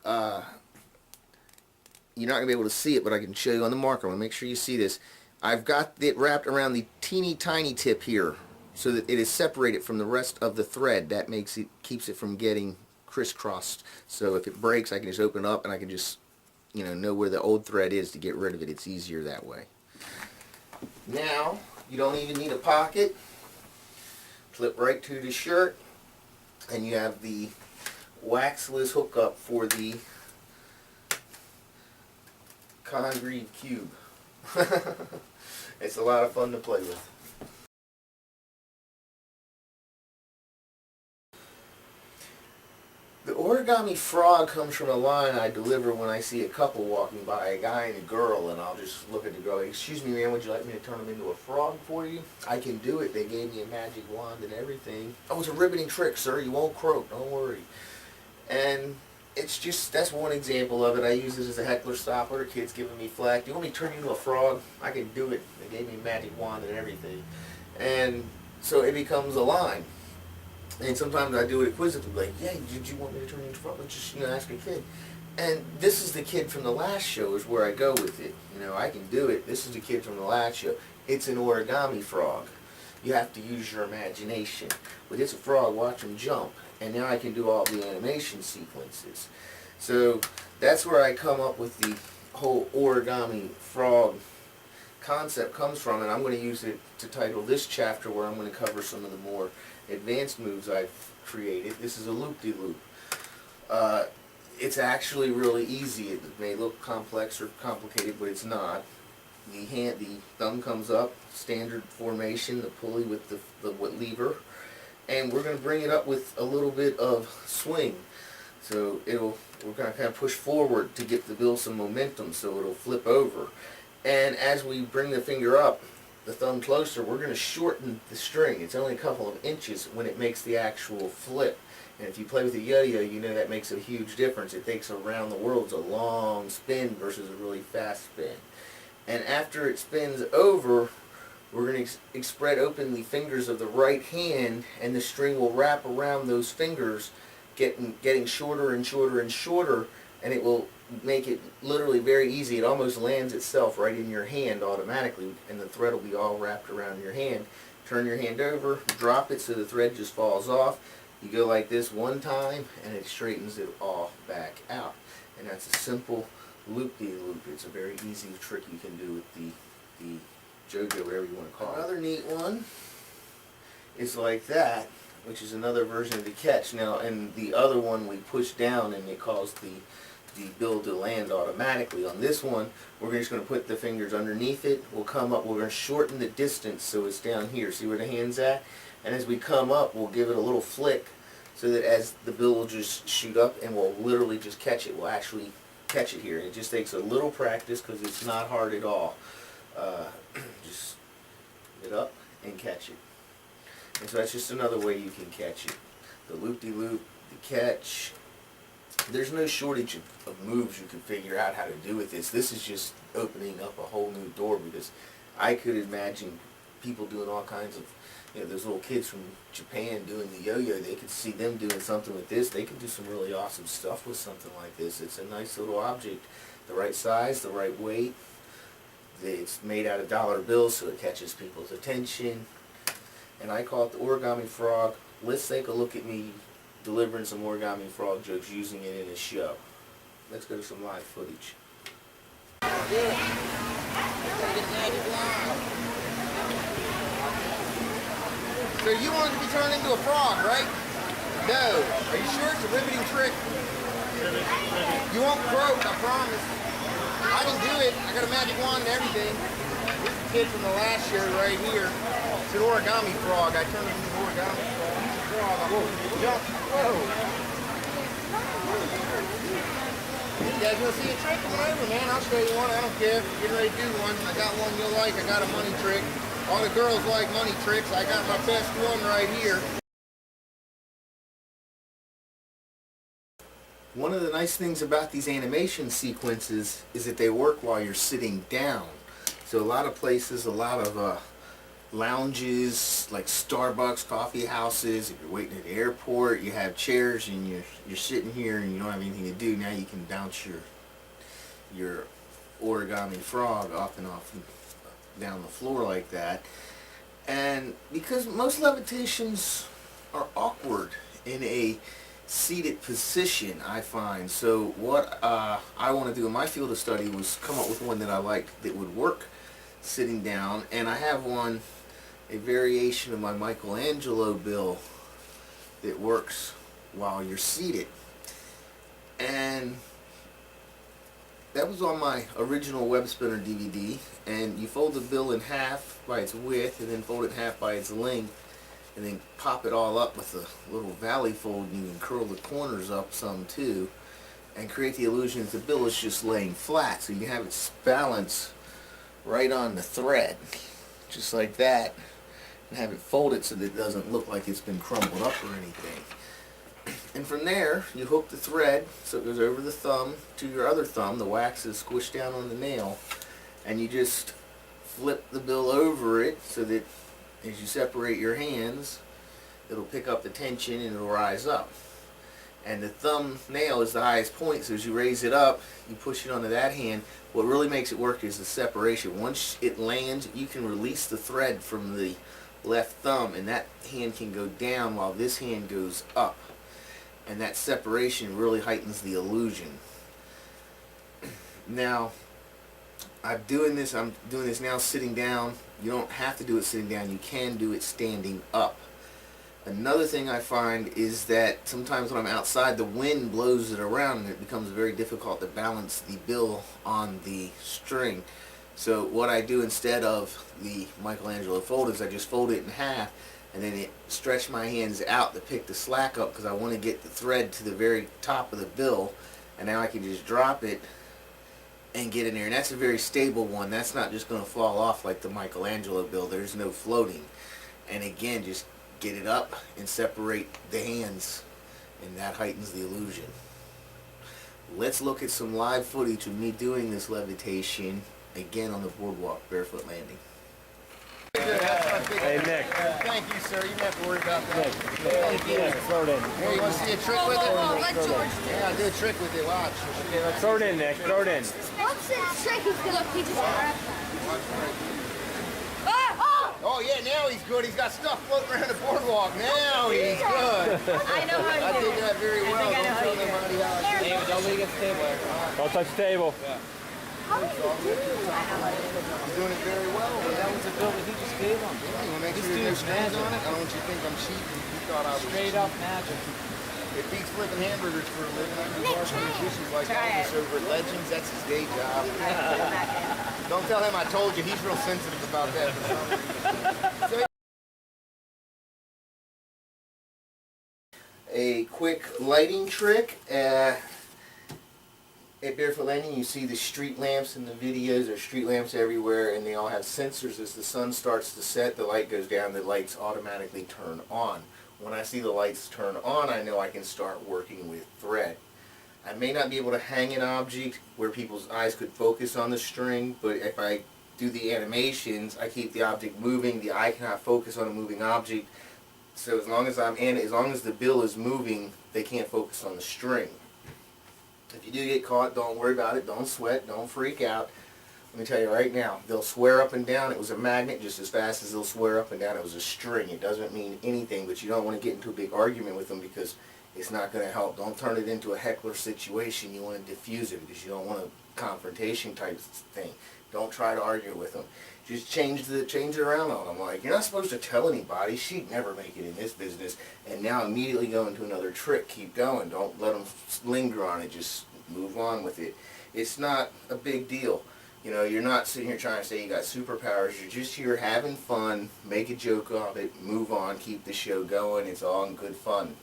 you're not going to be able to see it, but I can show you on the marker. I want to make sure you see this. I've got it wrapped around the teeny tiny tip here so that it is separated from the rest of the thread. That makes it, keeps it from getting crisscrossed. So if it breaks, I can just open it up and I can just, know where the old thread is to get rid of it. It's easier that way. Now, you don't even need a pocket. Clip right to the shirt, and you have the waxless hookup for the concrete cube. It's a lot of fun to play with. The origami frog comes from a line I deliver when I see a couple walking by, a guy and a girl, and I'll just look at the girl. Excuse me, man, would you like me to turn them into a frog for you? I can do it. They gave me a magic wand and everything. Oh, it's a riveting trick, sir. You won't croak. Don't worry. And it's just, that's one example of it. I use it as a heckler stopper. Kids giving me flack. Do you want me to turn you into a frog? I can do it. They gave me a magic wand and everything. And so it becomes a line. And sometimes I do it quizzically, like, yeah, did you want me to turn you into a frog? Just, ask a kid. And this is the kid from the last show is where I go with it. I can do it. This is the kid from the last show. It's an origami frog. You have to use your imagination. But it's a frog, watch him jump. And now I can do all the animation sequences. So that's where I come up with the whole origami frog concept comes from, and I'm going to use it to title this chapter where I'm going to cover some of the more advanced moves I've created. This is a loop-de-loop. It's actually really easy. It may look complex or complicated, but it's not. The thumb comes up, standard formation, the pulley with the lever, and we're going to bring it up with a little bit of swing. So we're going to kind of push forward to build some momentum so it'll flip over. And as we bring the finger up, the thumb closer, we're going to shorten the string. It's only a couple of inches when it makes the actual flip. And if you play with a yo-yo, you know that makes a huge difference. It takes around the world. It's a long spin versus a really fast spin. And after it spins over, we're going to spread open the fingers of the right hand, and the string will wrap around those fingers, getting shorter and shorter and shorter, and it will make it literally very easy. It almost lands itself right in your hand automatically, and the thread will be all wrapped around your hand. Turn your hand over, drop it so the thread just falls off. You go like this one time, and it straightens it all back out. And that's a simple loop-de-loop. It's a very easy trick you can do with the JoJo, whatever you want to call it. Another neat one is like that, which is another version of the catch. Now, in the other one, we push down, and it caused the bill to land automatically. On this one, we're just going to put the fingers underneath it. We'll come up, we're going to shorten the distance so it's down here. See where the hand's at? And as we come up, we'll give it a little flick so that as the bill will just shoot up, and we'll literally just catch it. We'll actually catch it here. It just takes a little practice because it's not hard at all. Just get up and catch it. And so that's just another way you can catch it. The loop-de-loop, the catch. There's no shortage of moves you can figure out how to do with this. This is just opening up a whole new door, because I could imagine people doing all kinds of, those little kids from Japan doing the yo-yo. They could see them doing something with this. They could do some really awesome stuff with something like this. It's a nice little object. The right size, the right weight. It's made out of dollar bills, so it catches people's attention. And I call it the origami frog. Let's take a look at me delivering some origami frog jokes using it in a show. Let's go to some live footage. So you wanted to be turned into a frog, right? No. Are you sure it's a riveting trick? You won't croak, I promise. I can do it. I got a magic wand and everything. This is the kid from the last year right here. It's an origami frog. I turned him into an origami frog. Whoa, jump. Whoa. You guys want to see a trick? Come on over, man. I'll show you one. I don't care. Get ready to do one. I got one you'll like. I got a money trick. All the girls like money tricks. I got my best one right here. One of the nice things about these animation sequences is that they work while you're sitting down. So a lot of places, a lot of lounges like Starbucks, coffee houses, if you're waiting at the airport, you have chairs and you're sitting here and you don't have anything to do. Now you can bounce your origami frog off and down the floor like that. And because most levitations are awkward in a seated position, I find. So what I want to do in my field of study was come up with one that I liked that would work sitting down, and I have one, a variation of my Michelangelo bill that works while you're seated. And that was on my original web spinner DVD, and you fold the bill in half by its width and then fold it in half by its length, and then pop it all up with a little valley fold, and you can curl the corners up some too and create the illusion that the bill is just laying flat, so you can have it balance right on the thread just like that, and have it folded so that it doesn't look like it's been crumbled up or anything. And from there you hook the thread so it goes over the thumb to your other thumb. The wax is squished down on the nail, and you just flip the bill over it so that as you separate your hands, it'll pick up the tension and it'll rise up. And the thumb nail is the highest point, so as you raise it up, you push it onto that hand. What really makes it work is the separation. Once it lands, you can release the thread from the left thumb, and that hand can go down while this hand goes up. And that separation really heightens the illusion. Now, I'm doing this now sitting down. You don't have to do it sitting down. You can do it standing up. Another thing I find is that sometimes when I'm outside, the wind blows it around and it becomes very difficult to balance the bill on the string. So what I do instead of the Michelangelo fold is I just fold it in half and then stretch my hands out to pick the slack up, because I want to get the thread to the very top of the bill, and now I can just drop it and get in there. And that's a very stable one. That's not just going to fall off like the Michelangelo bill. There's no floating. And again, just get it up and separate the hands, and that heightens the illusion. Let's look at some live footage of me doing this levitation again on the boardwalk, barefoot landing. Hey Nick. Thank you, sir. You don't have to worry about that. Thank you. Throw it in. Hey, you want to see a trick with it? Let George do it. Yeah, I'll do a trick with it. Watch. Okay, let's throw it in, Nick. Throw it in. What's this trick? He's gonna look. He just grabbed Oh yeah, now he's good. He's got stuff floating around the boardwalk. Now he's good. I know how I to do did it. that very well. I know Don't how tell you do it. nobody how I did it. Don't leave against the table. Don't touch the table. How did you do that? I'm doing it very well. That was a bill that he just gave him. You want to make This sure there's dude's no strings magic. on it? I don't want you to think I'm cheap. You thought I was Straight cheap. up magic. If he's flipping hamburgers for a living, I do Nick, washing try it. dishes like Try Elvis it. over at Legends. That's his day job. Don't tell him I told you. He's real sensitive about that for some reason. A quick lighting trick. At Barefoot Landing, you see the street lamps in the videos. There's street lamps everywhere, and they all have sensors. As the sun starts to set, the light goes down, the lights automatically turn on. When I see the lights turn on, I know I can start working with thread. I may not be able to hang an object where people's eyes could focus on the string, but if I do the animations, I keep the object moving. The eye cannot focus on a moving object. So as long as as long as the bill is moving, they can't focus on the string. If you do get caught, don't worry about it. Don't sweat. Don't freak out. Let me tell you right now, they'll swear up and down it was a magnet just as fast as they'll swear up and down it was a string. It doesn't mean anything, but you don't want to get into a big argument with them because it's not going to help. Don't turn it into a heckler situation. You want to diffuse it because you don't want a confrontation type thing. Don't try to argue with them. Just change it around on them. Like, you're not supposed to tell anybody. She'd never make it in this business. And now immediately go into another trick. Keep going. Don't let them linger on it. Just move on with it. It's not a big deal. You know, you're not sitting here trying to say you got superpowers. You're just here having fun, make a joke of it, move on, keep the show going. It's all in good fun.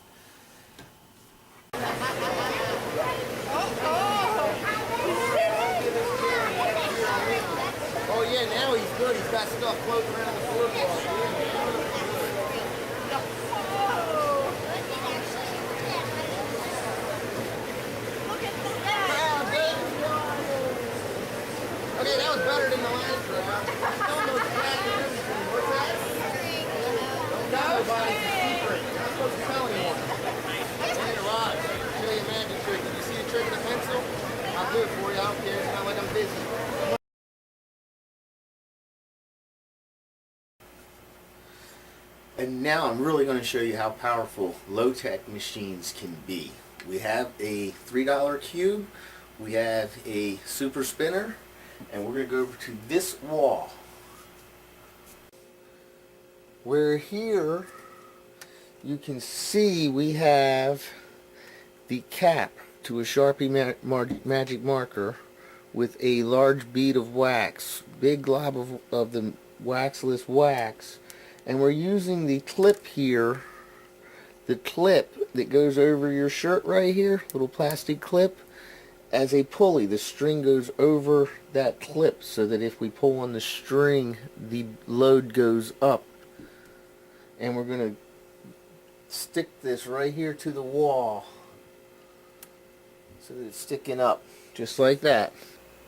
Oh yeah, now he's good. He's got stuff floating around the floor. Okay, that was better than the last round. Almost flat and everything. What's that? Don't tell nobody. It's a secret. You're not supposed to tell anyone. It's in your eyes. Show you a magic trick. Did you see the trick of the pencil? I'll do it for you. I don't care. It's not like I'm busy. And now I'm really going to show you how powerful low-tech machines can be. We have a $3 cube. We have a super spinner. And we're going to go over to this wall. Where here you can see we have the cap to a Sharpie magic marker with a large bead of wax, big glob of the waxless wax, and we're using the clip here, the clip that goes over your shirt right here, little plastic clip, as a pulley. The string goes over that clip so that if we pull on the string, the load goes up. And we're going to stick this right here to the wall so that it's sticking up just like that.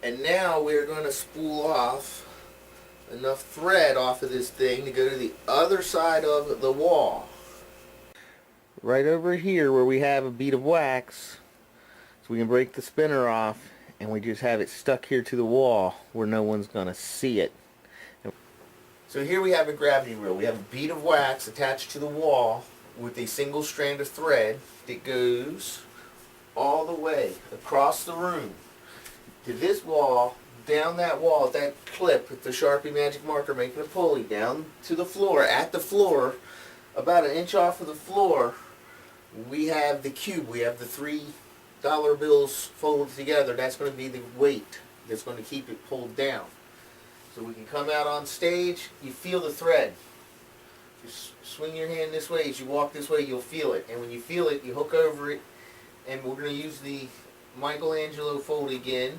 And now we're going to spool off enough thread off of this thing to go to the other side of the wall. Right over here where we have a bead of wax, so we can break the spinner off, and we just have it stuck here to the wall where no one's going to see it. So here we have a gravity reel. We have a bead of wax attached to the wall with a single strand of thread that goes all the way across the room to this wall, down that wall, that clip with the Sharpie magic marker making a pulley down to the floor. At the floor, about an inch off of the floor, we have the cube. We have the $3 bills folded together. That's going to be the weight that's going to keep it pulled down. So we can come out on stage, you feel the thread. Just swing your hand this way. As you walk this way, you'll feel it. And when you feel it, you hook over it. And we're going to use the Michelangelo fold again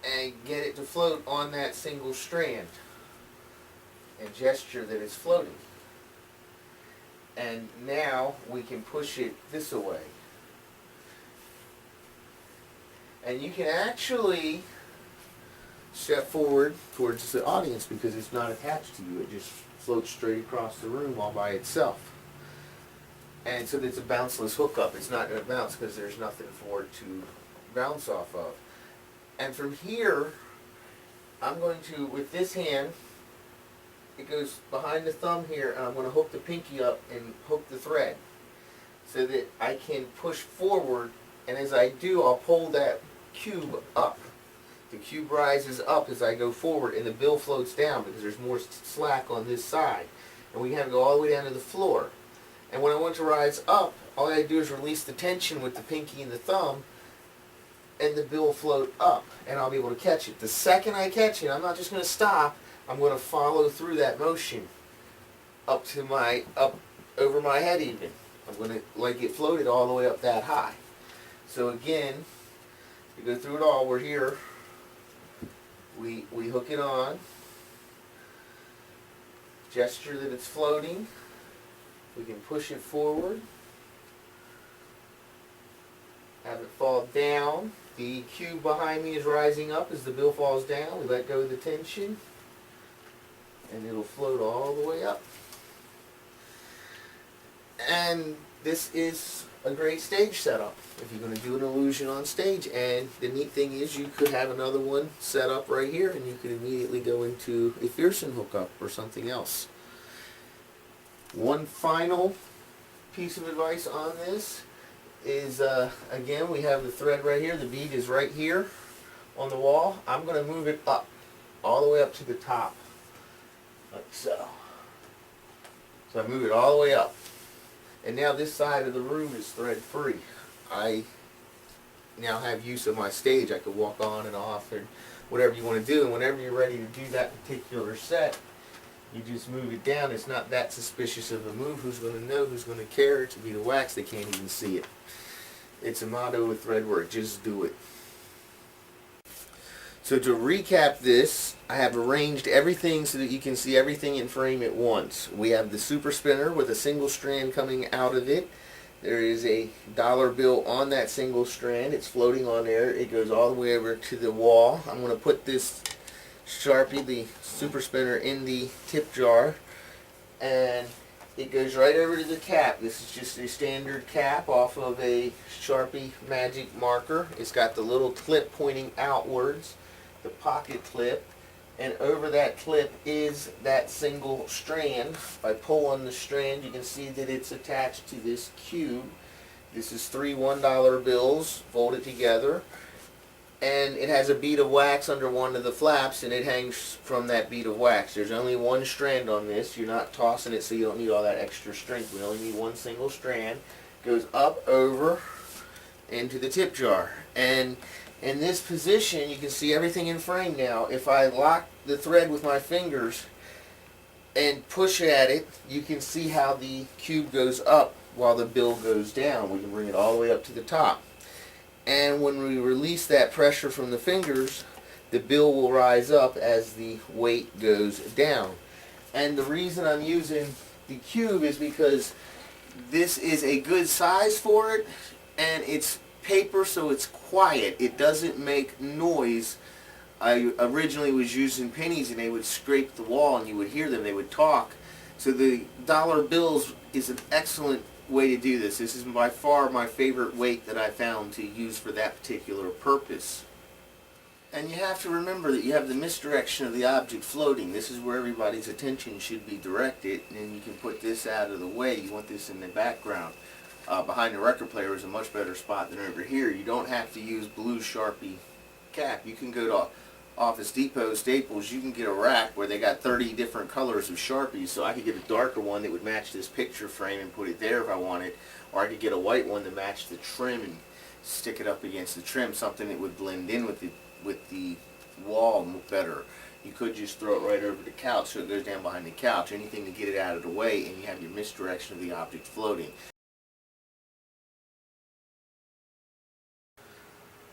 and get it to float on that single strand and gesture that it's floating. And now we can push it this away. And you can actually step forward towards the audience because it's not attached to you. It just floats straight across the room all by itself. And so it's a bounceless hookup. It's not going to bounce because there's nothing for it to bounce off of. And from here, I'm going to, with this hand, it goes behind the thumb here, and I'm going to hook the pinky up and hook the thread so that I can push forward, and as I do, I'll pull that cube up. The cube rises up as I go forward, and the bill floats down because there's more slack on this side. And we have to go all the way down to the floor. And when I want to rise up, all I do is release the tension with the pinky and the thumb, and the bill will float up, and I'll be able to catch it. The second I catch it, I'm not just going to stop. I'm going to follow through that motion up to over my head even. I'm going to like it floated all the way up that high. So again, we go through it all. We're here. We hook it on. Gesture that it's floating. We can push it forward. Have it fall down. The cube behind me is rising up as the bill falls down. We let go of the tension, and it'll float all the way up. And this is a great stage setup if you're going to do an illusion on stage. And the neat thing is you could have another one set up right here, and you could immediately go into a Fearson hookup or something else. One final piece of advice on this is, again, we have the thread right here. The bead is right here on the wall. I'm going to move it up, all the way up to the top, like so. So I move it all the way up. And now this side of the room is thread free. I now have use of my stage. I could walk on and off and whatever you want to do. And whenever you're ready to do that particular set, you just move it down. It's not that suspicious of a move. Who's going to know? Who's going to care? To be the wax, they can't even see it. It's a motto with threadwork. Just do it. So to recap this, I have arranged everything so that you can see everything in frame at once. We have the super spinner with a single strand coming out of it. There is a dollar bill on that single strand. It's floating on there. It goes all the way over to the wall. I'm going to put this Sharpie, the super spinner, in the tip jar, and it goes right over to the cap. This is just a standard cap off of a Sharpie magic marker. It's got the little clip pointing outwards, the pocket clip, and over that clip is that single strand. If I pull on the strand, you can see that it's attached to this cube. This is 3 $1 bills folded together, and it has a bead of wax under one of the flaps, and it hangs from that bead of wax. There's only one strand on this. You're not tossing it, so you don't need all that extra strength. We only need one single strand. Goes up, over, into the tip jar. And in this position, you can see everything in frame now. If I lock the thread with my fingers and push at it, you can see how the cube goes up while the bill goes down. We can bring it all the way up to the top. And when we release that pressure from the fingers, the bill will rise up as the weight goes down. And the reason I'm using the cube is because this is a good size for it, and it's paper, so it's quiet. It doesn't make noise. I originally was using pennies, and they would scrape the wall and you would hear them. They would talk. So the dollar bills is an excellent way to do this. This is by far my favorite weight that I found to use for that particular purpose. And you have to remember that you have the misdirection of the object floating. This is where everybody's attention should be directed, and you can put this out of the way. You want this in the background. Behind the record player is a much better spot than over here. You don't have to use blue Sharpie cap. You can go to Office Depot, Staples, you can get a rack where they got 30 different colors of Sharpies, so I could get a darker one that would match this picture frame and put it there if I wanted, or I could get a white one to match the trim and stick it up against the trim, something that would blend in with the wall better. You could just throw it right over the couch so it goes down behind the couch, anything to get it out of the way, and you have your misdirection of the object floating.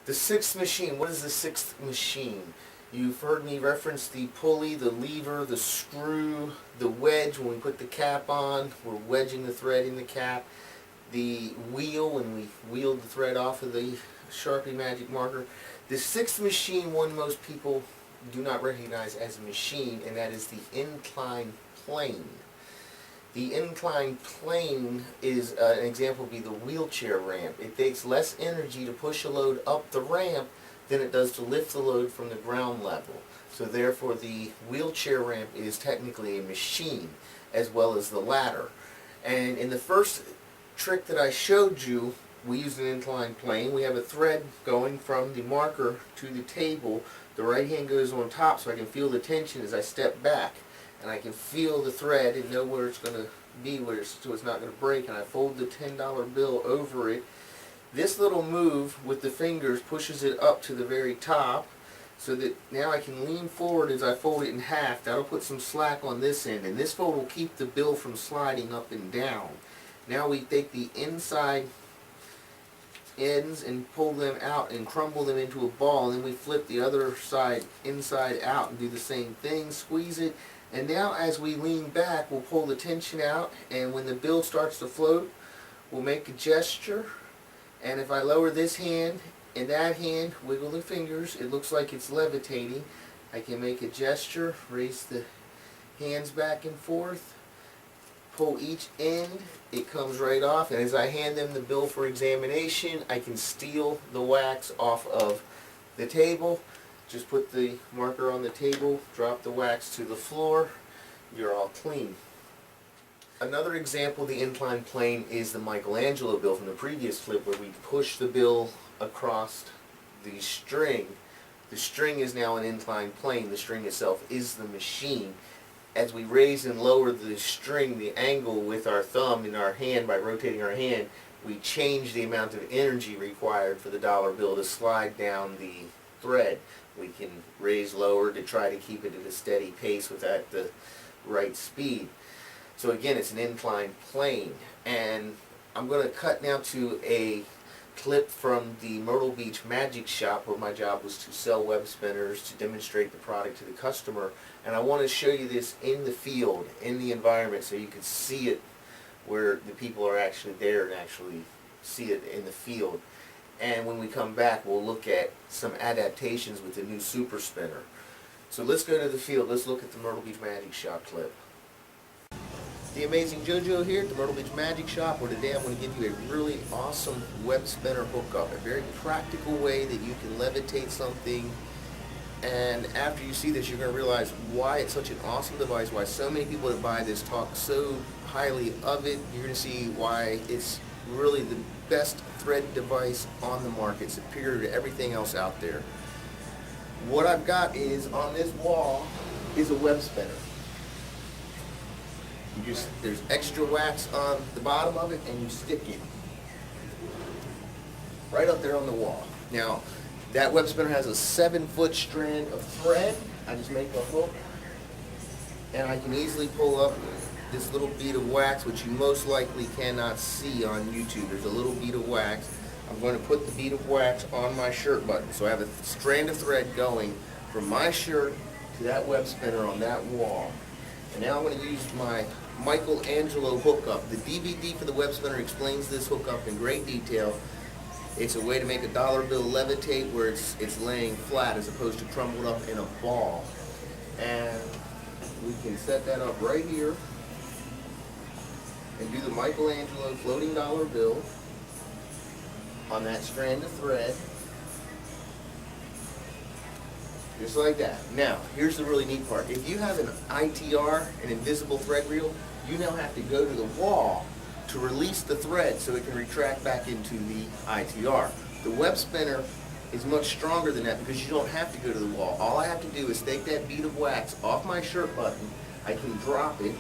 The sixth machine. What is the sixth machine? You've heard me reference the pulley, the lever, the screw, the wedge. When we put the cap on, we're wedging the thread in the cap. The wheel, when we wheel the thread off of the Sharpie magic marker. The sixth machine, one most people do not recognize as a machine, and that is the incline plane. The incline plane is, an example would be the wheelchair ramp. It takes less energy to push a load up the ramp than it does to lift the load from the ground level. So therefore the wheelchair ramp is technically a machine, as well as the ladder. And in the first trick that I showed you, we used an inclined plane. We have a thread going from the marker to the table. The right hand goes on top so I can feel the tension as I step back. And I can feel the thread and know where it's going to be, so it's not going to break. And I fold the $10 bill over it. This little move with the fingers pushes it up to the very top, so that now I can lean forward as I fold it in half. That'll put some slack on this end, and this fold will keep the bill from sliding up and down. Now we take the inside ends and pull them out and crumble them into a ball, and then we flip the other side inside out and do the same thing, squeeze it. And now as we lean back, we'll pull the tension out, and when the bill starts to float, we'll make a gesture. And if I lower this hand and that hand, wiggle the fingers, it looks like it's levitating. I can make a gesture, raise the hands back and forth, pull each end, it comes right off. And as I hand them the bill for examination, I can steal the wax off of the table. Just put the marker on the table, drop the wax to the floor, you're all clean. Another example of the inclined plane is the Michelangelo bill from the previous clip, where we push the bill across the string. The string is now an inclined plane. The string itself is the machine. as we raise and lower the string, the angle with our thumb in our hand by rotating our hand, we change the amount of energy required for the dollar bill to slide down the thread. We can raise lower to try to keep it at a steady pace without the right speed. So again, it's an inclined plane. And I'm going to cut now to a clip from the Myrtle Beach Magic Shop, where my job was to sell web spinners to demonstrate the product to the customer. And I want to show you this in the field, in the environment, so you can see it where the people are actually there and actually see it in the field. And when we come back, we'll look at some adaptations with the new super spinner. So let's go to the field. Let's look at the Myrtle Beach Magic Shop clip. The Amazing JoJo here at the Myrtle Beach Magic Shop, where today I'm going to give you a really awesome web spinner hookup. A very practical way that you can levitate something. And after you see this, you're going to realize why it's such an awesome device, why so many people that buy this talk so highly of it. You're going to see why it's really the best thread device on the market, superior to everything else out there. What I've got is, on this wall, is a web spinner. There's extra wax on the bottom of it, and you stick it right up there on the wall. Now, that web spinner has a 7-foot strand of thread. I just make a hook, and I can easily pull up this little bead of wax, which you most likely cannot see on YouTube. There's a little bead of wax. I'm going to put the bead of wax on my shirt button. So I have a strand of thread going from my shirt to that web spinner on that wall. And now I'm going to use my Michelangelo hookup. The DVD for the web spinner explains this hookup in great detail. It's a way to make a dollar bill levitate where it's laying flat as opposed to crumbled up in a ball. And we can set that up right here and do the Michelangelo floating dollar bill on that strand of thread. Just like that. Now, here's the really neat part. If you have an ITR, an invisible thread reel, you now have to go to the wall to release the thread so it can retract back into the ITR. The web spinner is much stronger than that because you don't have to go to the wall. All I have to do is take that bead of wax off my shirt button, I can drop it,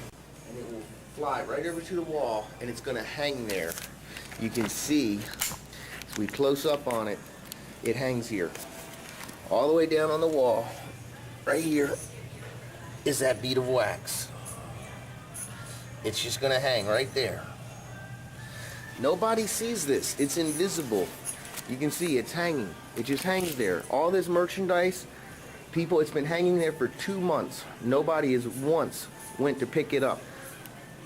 and it will fly right over to the wall, and it's going to hang there. You can see, as we close up on it, it hangs here. All the way down on the wall, right here, is that bead of wax. It's just going to hang right there. Nobody sees this. It's invisible. You can see it's hanging. It just hangs there. All this merchandise, people, it's been hanging there for 2 months. Nobody has once went to pick it up.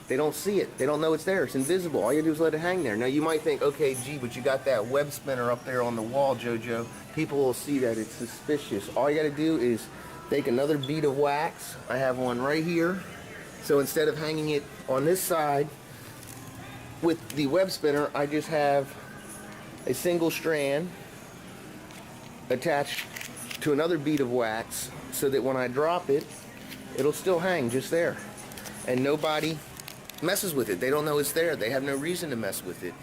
They don't see it. They don't know it's there. It's invisible. All you do is let it hang there. Now you might think, okay, gee, but you got that web spinner up there on the wall, JoJo. People will see that. It's suspicious. All you got to do is take another bead of wax. I have one right here. So instead of hanging it on this side with the web spinner, I just have a single strand attached to another bead of wax so that when I drop it, it'll still hang just there. And nobody messes with it. They don't know it's there. They have no reason to mess with it.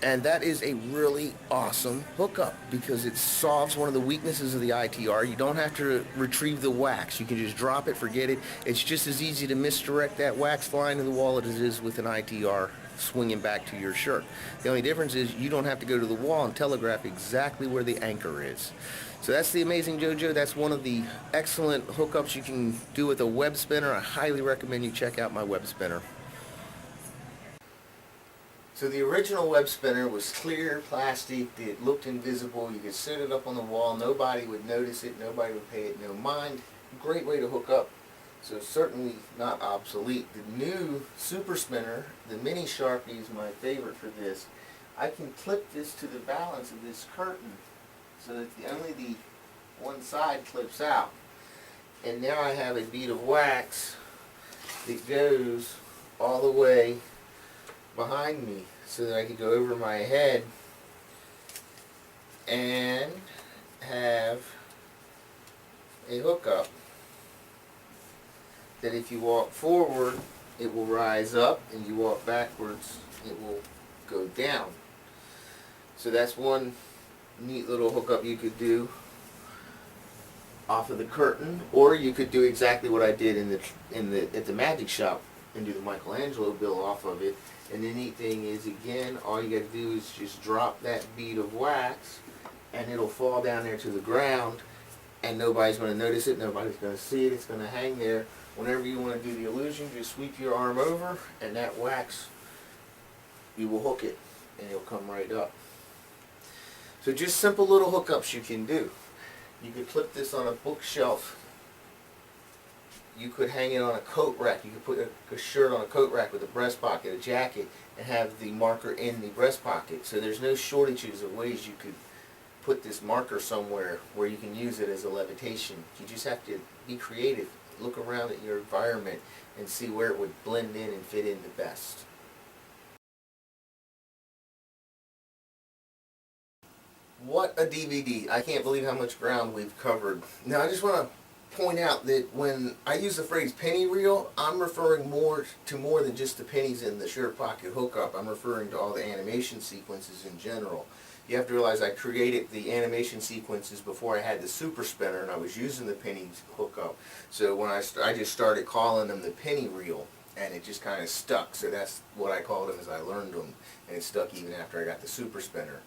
And that is a really awesome hookup because it solves one of the weaknesses of the ITR. You don't have to retrieve the wax. You can just drop it, forget it. It's just as easy to misdirect that wax flying to the wall as it is with an ITR swinging back to your shirt. The only difference is you don't have to go to the wall and telegraph exactly where the anchor is. So that's the Amazing JoJo. That's one of the excellent hookups you can do with a web spinner. I highly recommend you check out my web spinner. So the original web spinner was clear plastic. It looked invisible. You could set it up on the wall. Nobody would notice it. Nobody would pay it no mind. Great way to hook up. So certainly not obsolete. The new super spinner, the mini Sharpie, is my favorite for this. I can clip this to the balance of this curtain so that only the one side clips out. And now I have a bead of wax that goes all the way behind me so that I can go over my head and have a hookup that if you walk forward it will rise up and you walk backwards it will go down. So that's one neat little hookup you could do off of the curtain, or you could do exactly what I did at the magic shop and do the Michelangelo bill off of it. And the neat thing is, again, all you got to do is just drop that bead of wax, and it'll fall down there to the ground, and nobody's going to notice it, nobody's going to see it, it's going to hang there. Whenever you want to do the illusion, just sweep your arm over, and that wax, you will hook it, and it'll come right up. So just simple little hookups you can do. You could put this on a bookshelf. You could hang it on a coat rack. You could put a shirt on a coat rack with a breast pocket, a jacket, and have the marker in the breast pocket. So there's no shortages of ways you could put this marker somewhere where you can use it as a levitation. You just have to be creative. Look around at your environment and see where it would blend in and fit in the best. What a DVD. I can't believe how much ground we've covered. Now I just want to point out that when I use the phrase penny reel, I'm referring more than just the pennies in the shirt pocket hookup. I'm referring to all the animation sequences in general. You have to realize I created the animation sequences before I had the super spinner, and I was using the pennies hookup. So when I just started calling them the penny reel, and it just kind of stuck. So that's what I called them as I learned them, and it stuck even after I got the super spinner.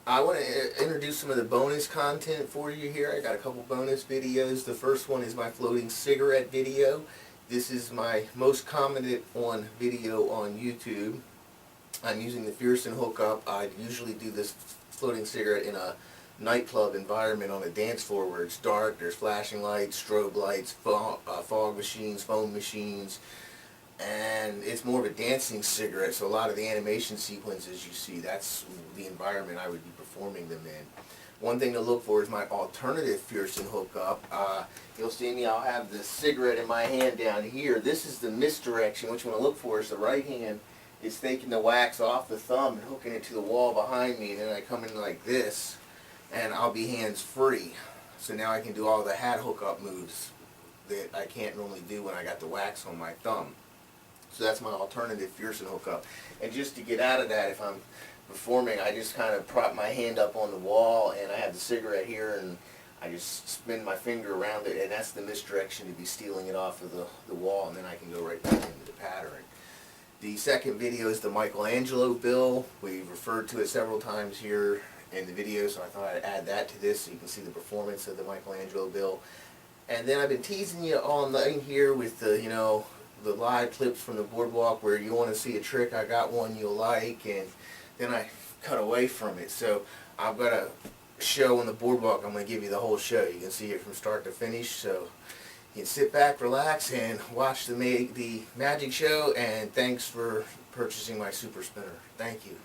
I want to introduce some of the bonus content for you here. I got a couple bonus videos. The first one is my floating cigarette video. This is my most commented on video on YouTube. I'm using the Fearson hookup. I usually do this floating cigarette in a nightclub environment on a dance floor where it's dark, there's flashing lights, strobe lights, fog machines, foam machines, and it's more of a dancing cigarette, so a lot of the animation sequences you see, that's the environment I would be performing them in. One thing to look for is my alternative Fearson hookup. You'll see me, I'll have the cigarette in my hand down here. This is the misdirection. What you want to look for is the right hand is taking the wax off the thumb and hooking it to the wall behind me, and then I come in like this, and I'll be hands free. So now I can do all the hat hookup moves that I can't normally do when I got the wax on my thumb. So that's my alternative Fearson hookup. And just to get out of that, if I'm performing, I just kind of prop my hand up on the wall, and I have the cigarette here, and I just spin my finger around it, and that's the misdirection to be stealing it off of the wall, and then I can go right back into the pattern. The second video is the Michelangelo bill. We've referred to it several times here in the video, so I thought I'd add that to this so you can see the performance of the Michelangelo bill. And then I've been teasing you all night here with the, the live clips from the boardwalk where you want to see a trick, I got one you'll like, and then I cut away from it. So I've got a show on the boardwalk. I'm going to give you the whole show. You can see it from start to finish. So you can sit back, relax, and watch the magic show, and thanks for purchasing my super spinner. Thank you.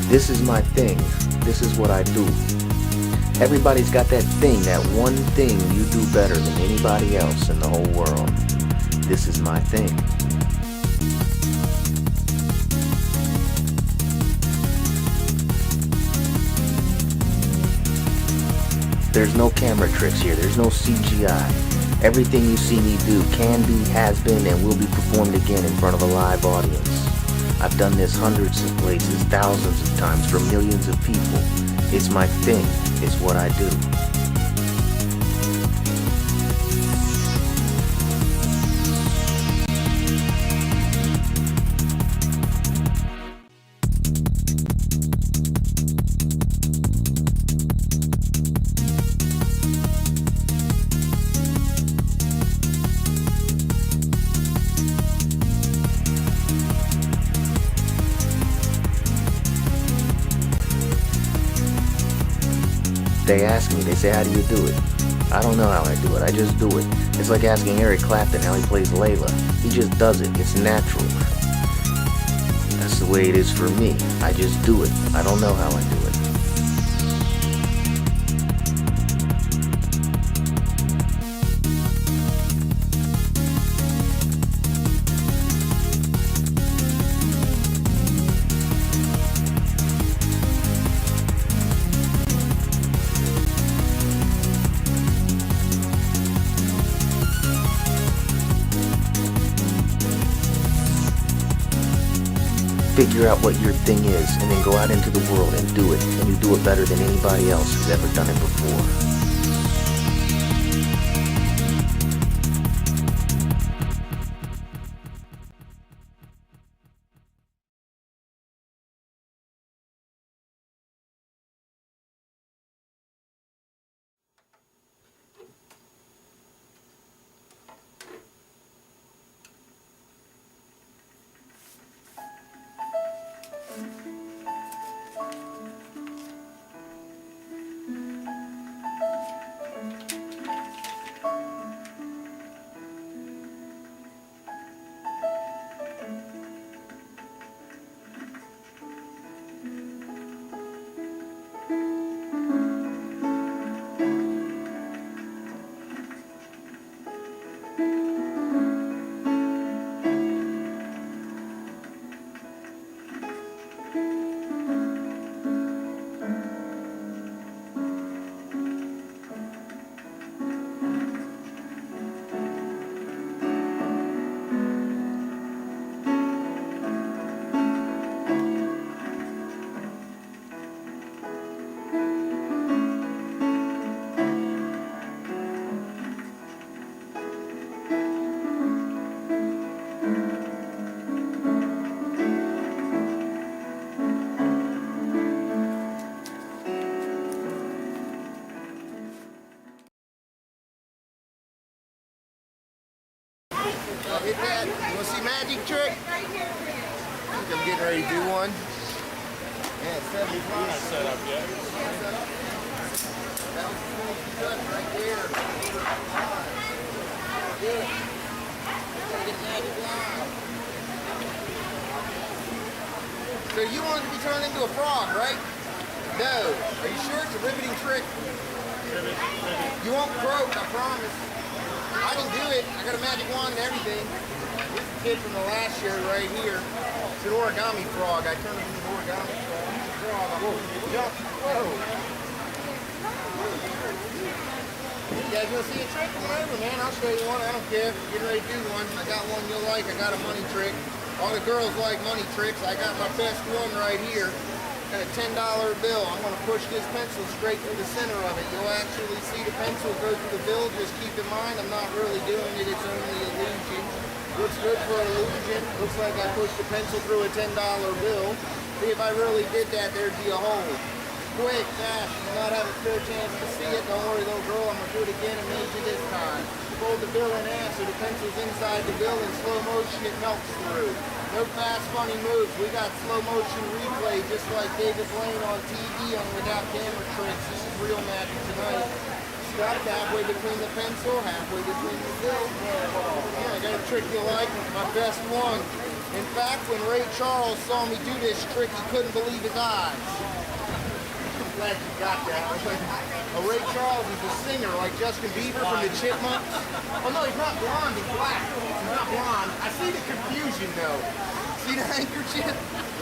This is my thing. This is what I do. Everybody's got that thing, that one thing you do better than anybody else in the whole world. This is my thing. There's no camera tricks here. There's no CGI. Everything you see me do can be, has been, and will be performed again in front of a live audience. I've done this hundreds of places, thousands of times, for millions of people. It's my thing. It's what I do. They ask me, they say, how do you do it? I don't know how I do it, I just do it. It's like asking Eric Clapton how he plays Layla. He just does it, it's natural. That's the way it is for me. I just do it. I don't know how I do it. Figure out what your thing is, and then go out into the world and do it. And you do it better than anybody else has ever done it before. Hit that. You want to see magic trick? I think I'm getting ready to do one. Yeah, it's 75. You're not set up yet. That was cut right there. Yeah. Get magic line. So you want it to be turned into a frog, right? No. Are you sure it's a riveting trick? You won't croak, I promise. I can do it. I got a magic wand and everything. This is a kid from the last year right here. It's an origami frog. I turned it into an origami frog. Whoa. Jump. Whoa. You guys want to see a trick? Come over, man. I'll show you one. I don't care. Getting ready to do one. I got one you'll like. I got a money trick. All the girls like money tricks. I got my best one right here. Got a $10 bill. I'm going to push this pencil straight through the center of it. You'll actually see the pencil go through the bill. Just keep in mind, I'm not really doing it. It's only illusion. Looks good for illusion. Looks like I pushed the pencil through a $10 bill. See, if I really did that, there'd be a hole. Quick, fast. You not have a fair chance to see it. Don't worry, little girl. I'm going to do it again and made you this time. Fold the bill in half so the pencil's inside the bill. In slow motion, it melts through. No fast, funny moves. We got slow motion replay, just like David Blaine on TV on Without Camera Tricks. This is real magic tonight. Got it halfway between the pencil, halfway between the bill. Yeah, I got a trick you like. My best one. In fact, when Ray Charles saw me do this trick, he couldn't believe his eyes. I'm glad you got that. Ray Charles is a singer like Justin Bieber from the Chipmunks. Oh no, he's not blonde, he's black. He's not blonde. I see the confusion though. See the handkerchief?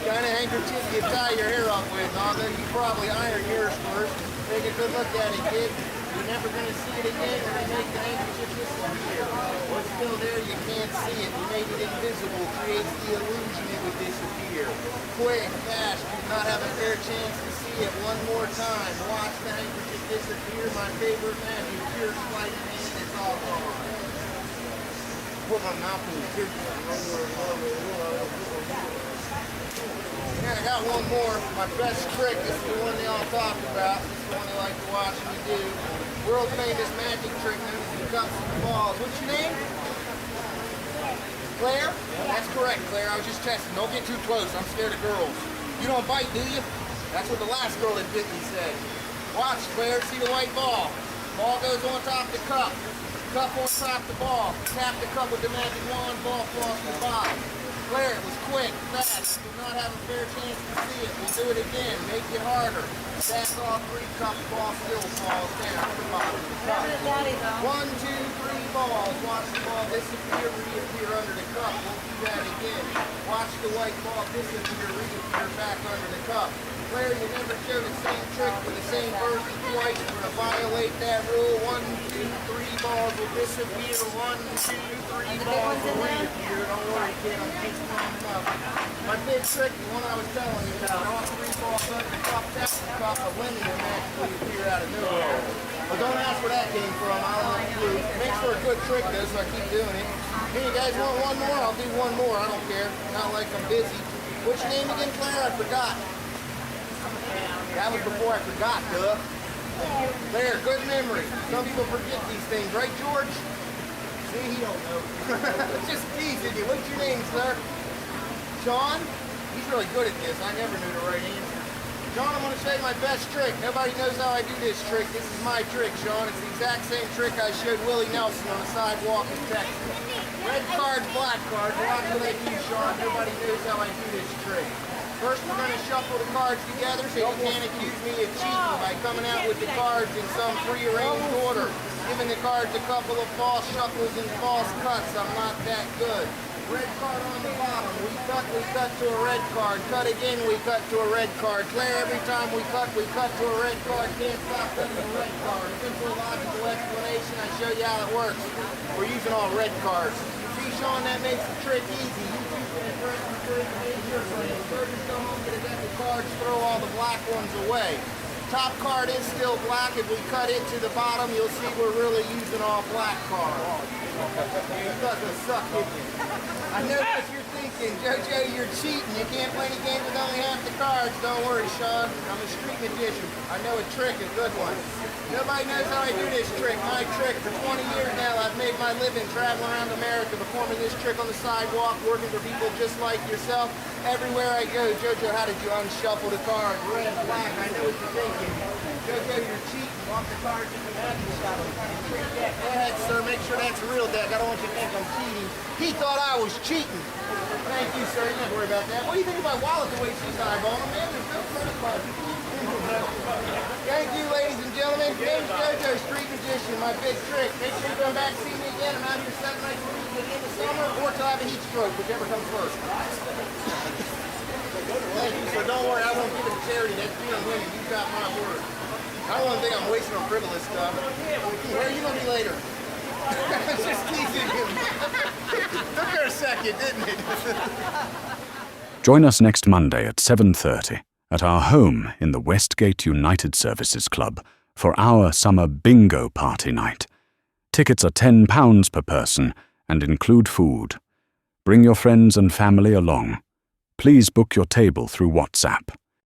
Kind of handkerchief you tie your hair up with, although you probably iron yours first. Take a good look at it, kid. You're never going to see it again when they make the handkerchief disappear. What's still there, you can't see it. We made it invisible, creates the illusion it would disappear. Quick, fast, you do not have a fair chance to see it. One more time. Watch the handkerchief disappear. My favorite magic, pure sleight of hand, it's all gone. Put my mouth in the picture. Yeah, I got one more. My best trick. This is the one they all talk about. This is the one they like to watch me do. World famous magic trick known as the cups and balls. What's your name? Claire? That's correct, Claire. I was just testing. Don't get too close. I'm scared of girls. You don't bite, do you? That's what the last girl that bit me said. Watch, Claire, see the white ball. Ball goes on top of the cup. Cup on top of the ball. Tap the cup with the magic wand, ball falls to the bottom. Claire, it was quick, fast. You did not have a fair chance to see it. We'll do it again. Make it harder. Stack off 3 cups, ball still falls down to the bottom of the cup. 1, 2, 3 balls. Watch the ball disappear, reappear under the cup. We'll do that again. Watch the white ball disappear, reappear back under the cup. Claire, you never show the same trick with the same person twice. We're going to violate that rule. 1, 2, 3 balls will disappear. 1, 2, 3 balls will reappear. Don't worry, kid, I'm just warming up. My big trick, the one I was telling you about, all 3 balls under the cup, tap the cup, a lemon will magically appear out of nowhere. But don't ask where that came from. I don't have a clue. Makes for a good trick, though, so I keep doing it. Hey, you guys want one more? I'll do one more. I don't care. Not like I'm busy. What's your name again, Claire? I forgot. That was before I forgot, duh. There, good memory. Some people forget these things, right, George? See, he don't know. Just teasing you. What's your name, sir? Sean? He's really good at this. I never knew the right answer. Sean, I'm going to show you my best trick. Nobody knows how I do this trick. This is my trick, Sean. It's the exact same trick I showed Willie Nelson on the sidewalk in Texas. Red cards, black cards. Watch what I do, Sean. Nobody knows how I do this trick. First, we're going to shuffle the cards together so you can't accuse me of cheating by coming out with the cards in some prearranged order. Giving the cards a couple of false shuffles and false cuts. I'm not that good. Red card on the bottom. We cut to a red card. Cut again, we cut to a red card. Claire, every time we cut to a red card. Can't stop cutting a red card. Simple logical explanation. I show you how it works. We're using all red cards. See, Sean, that makes the trick easy. First, go home, get a deck of cards, throw all the black ones away. Top card is still black. If we cut it to the bottom, you'll see we're really using all black cards. You fucking suck, didn't you? I know what you're thinking. JoJo, you're cheating. You can't play any game with only half the cards. Don't worry, Sean. I'm a street magician. I know a trick, a good one. Nobody knows how I do this trick. My trick, for 20 years now, I've made my living traveling around America, performing this trick on the sidewalk, working for people just like yourself. Everywhere I go, JoJo, how did you unshuffle the cards? Red, black, I know what you're thinking. JoJo, you're cheating. Walk the cards in the magic shop. Go ahead, sir. Make sure that's a real deck. I don't want you to think I'm cheating. He thought I was cheating. Thank you, sir. You don't have to worry about that. What do you think of my wallet the way she's eyeballing? Man, there's no credit card. Thank you, ladies and gentlemen. James JoJo, street magician, my big trick. Make sure you come back and see me again. I'm out here 7 nights a week at the end of summer or till I have a heat stroke, whichever comes first. Thank you, sir. Don't worry, I won't give it to charity. That's being women. You got my word. I don't think I'm wasting on frivolous stuff. Where are you going to be later? Just teasing him. Took her a second, didn't it? Join us next Monday at 7:30 at our home in the Westgate United Services Club for our summer bingo party night. Tickets are £10 per person and include food. Bring your friends and family along. Please book your table through WhatsApp.